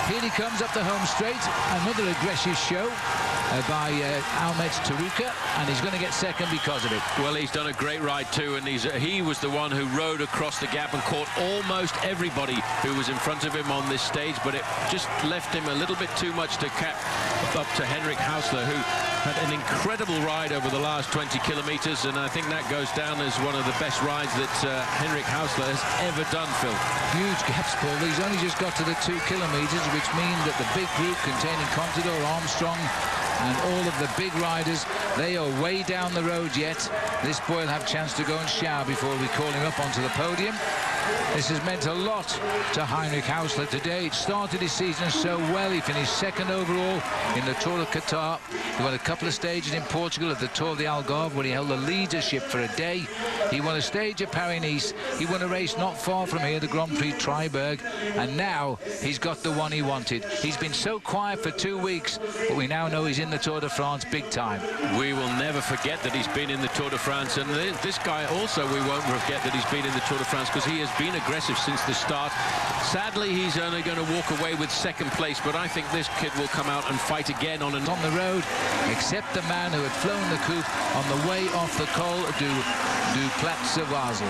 Here he comes up the home straight, another aggressive show by Almet Taruka, and he's going to get second because of it. Well, he's done a great ride too, and he was the one who rode across the gap and caught almost everybody who was in front of him on this stage, but it just left him a little bit too much to cap up to Henrik Hausler, who had an incredible ride over the last 20 kilometers, and I think that goes down as one of the best rides that Henrik Hausler has ever done, Phil. Huge gaps, Paul. He's only just got to the 2 kilometers, which means that the big group containing Contador, Armstrong, and all of the big riders, they are way down the road yet. This boy will have a chance to go and shower before we call him up onto the podium. This has meant a lot to Heinrich Hausler today. It started his season so well. He finished second overall in the Tour of Qatar. He won a couple of stages in Portugal at the Tour of the Algarve, where he held the leadership for a day. He won a stage at Paris-Nice. He won a race not far from here, the Grand Prix Triberg, and now he's got the one he wanted. He's been so quiet for 2 weeks, but we now know he's in the Tour de France big time. We will never forget that he's been in the Tour de France, and this guy also, we won't forget that he's been in the Tour de France, because he has been aggressive since the start. Sadly, he's only going to walk away with second place, but I think this kid will come out and fight again on the road, except the man who had flown the coupe on the way off the Col du Platz Basel.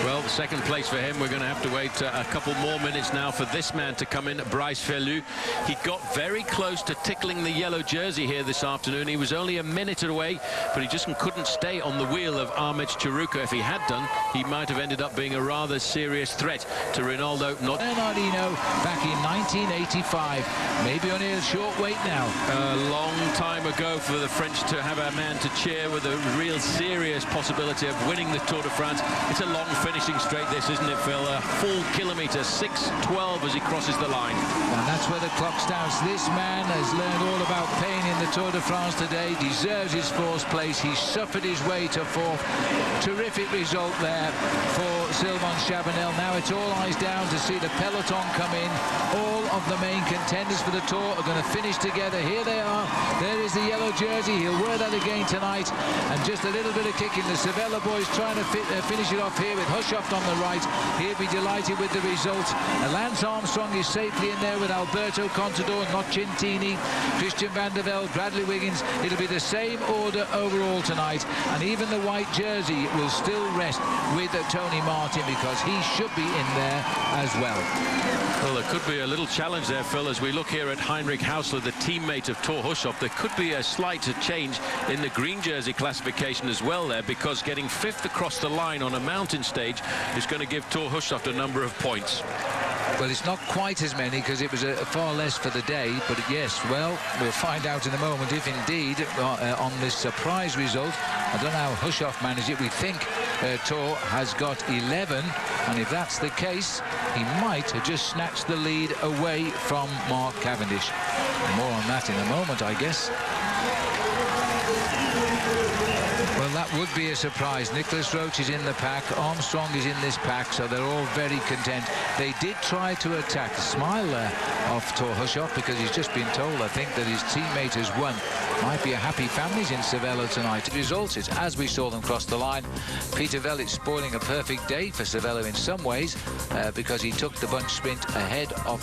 Well, second place for him. We're going to have to wait a couple more minutes now for this man to come in, Bryce Ferlu. He got very close to tickling the yellow jersey here this afternoon. He was only a minute away, but he just couldn't stay on the wheel of Ahmet Taruka. If he had done, he might have ended up being a rather serious threat to Ronaldo. Bernardino back in 1985. Maybe only a short wait now. A long time ago for the French to have a man to cheer with a real serious possibility of winning the Tour de France. It's a long finishing straight, this, isn't it, Phil? A full kilometre, 6:12 as he crosses the line. And that's where the clock starts. This man has learned all about pain in the Tour de France today. Deserves his 4th place. He suffered his way to 4th. Terrific result there for Sylvain Chabanel. Now it's all eyes down to see the peloton come in. All of the main contenders for the Tour are going to finish together. Here they are. There is the yellow jersey. He'll wear that again tonight. And just a little bit of kicking. The Cervelo boys trying to finish it off here with Hushoft on the right. He'll be delighted with the result. Lance Armstrong is safely in there with Alberto Contador, Nocentini, Christian van der Velde, Bradley Wiggins. It'll be the same order overall tonight. And even the white jersey will still rest with Tony Martin, because he should be in there as well. Well, there could be a little challenge there, Phil, as we look here at Heinrich Hausler, the teammate of Thor Hushoff. There could be a slight change in the green jersey classification as well there, because getting 5th across the line on a mountain stage is going to give Thor Hushoff a number of points. Well, it's not quite as many, because it was far less for the day, but yes, well, we'll find out in a moment if indeed on this surprise result. I don't know how Hushoff managed it. We think Thor has got 11, and if that's the case, he might have just snatched the lead away from Mark Cavendish. More on that in a moment, I guess. Well, that would be a surprise. Nicholas Roach is in the pack. Armstrong is in this pack, so they're all very content. They did try to attack. Smile there off Thor Hushoff, because he's just been told, I think, that his teammate has won. Might be a happy families in Cervelo tonight. The result is, as we saw them cross the line, Peter Vellitt spoiling a perfect day for Cervelo in some ways, because he took the bunch sprint ahead of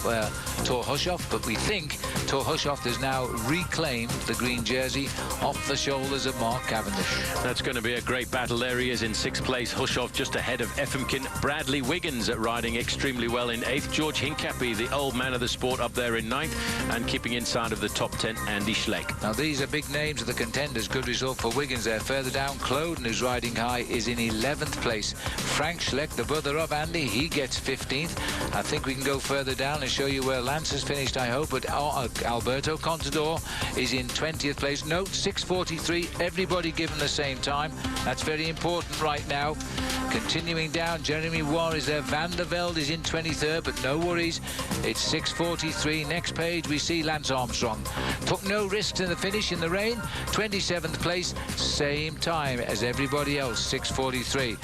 Thor Hushoff, but we think Thor Hushoff has now reclaimed the green jersey off the shoulders of Mark Cavendish. That's going to be a great battle. There he is in 6th place. Hushoff just ahead of Efemkin. Bradley Wiggins riding extremely well in 8th. George Hincapie, the old man of the sport, up there in 9th. And keeping inside of the top 10, Andy Schleck. Now, these are big names of the contenders. Good result for Wiggins there. Further down, Cloden, who's riding high, is in 11th place. Frank Schleck, the brother of Andy, he gets 15th. I think we can go further down and show you where Lance has finished, I hope. But Alberto Contador is in 20th place. Note, 6:43. Everybody given the same time. That's very important right now. Continuing down, Jeremy Warr is there. Van der Velde is in 23rd, but no worries. It's 6:43. Next page, we see Lance Armstrong. Took no risks in the finish in the rain. 27th place, same time as everybody else, 6:43.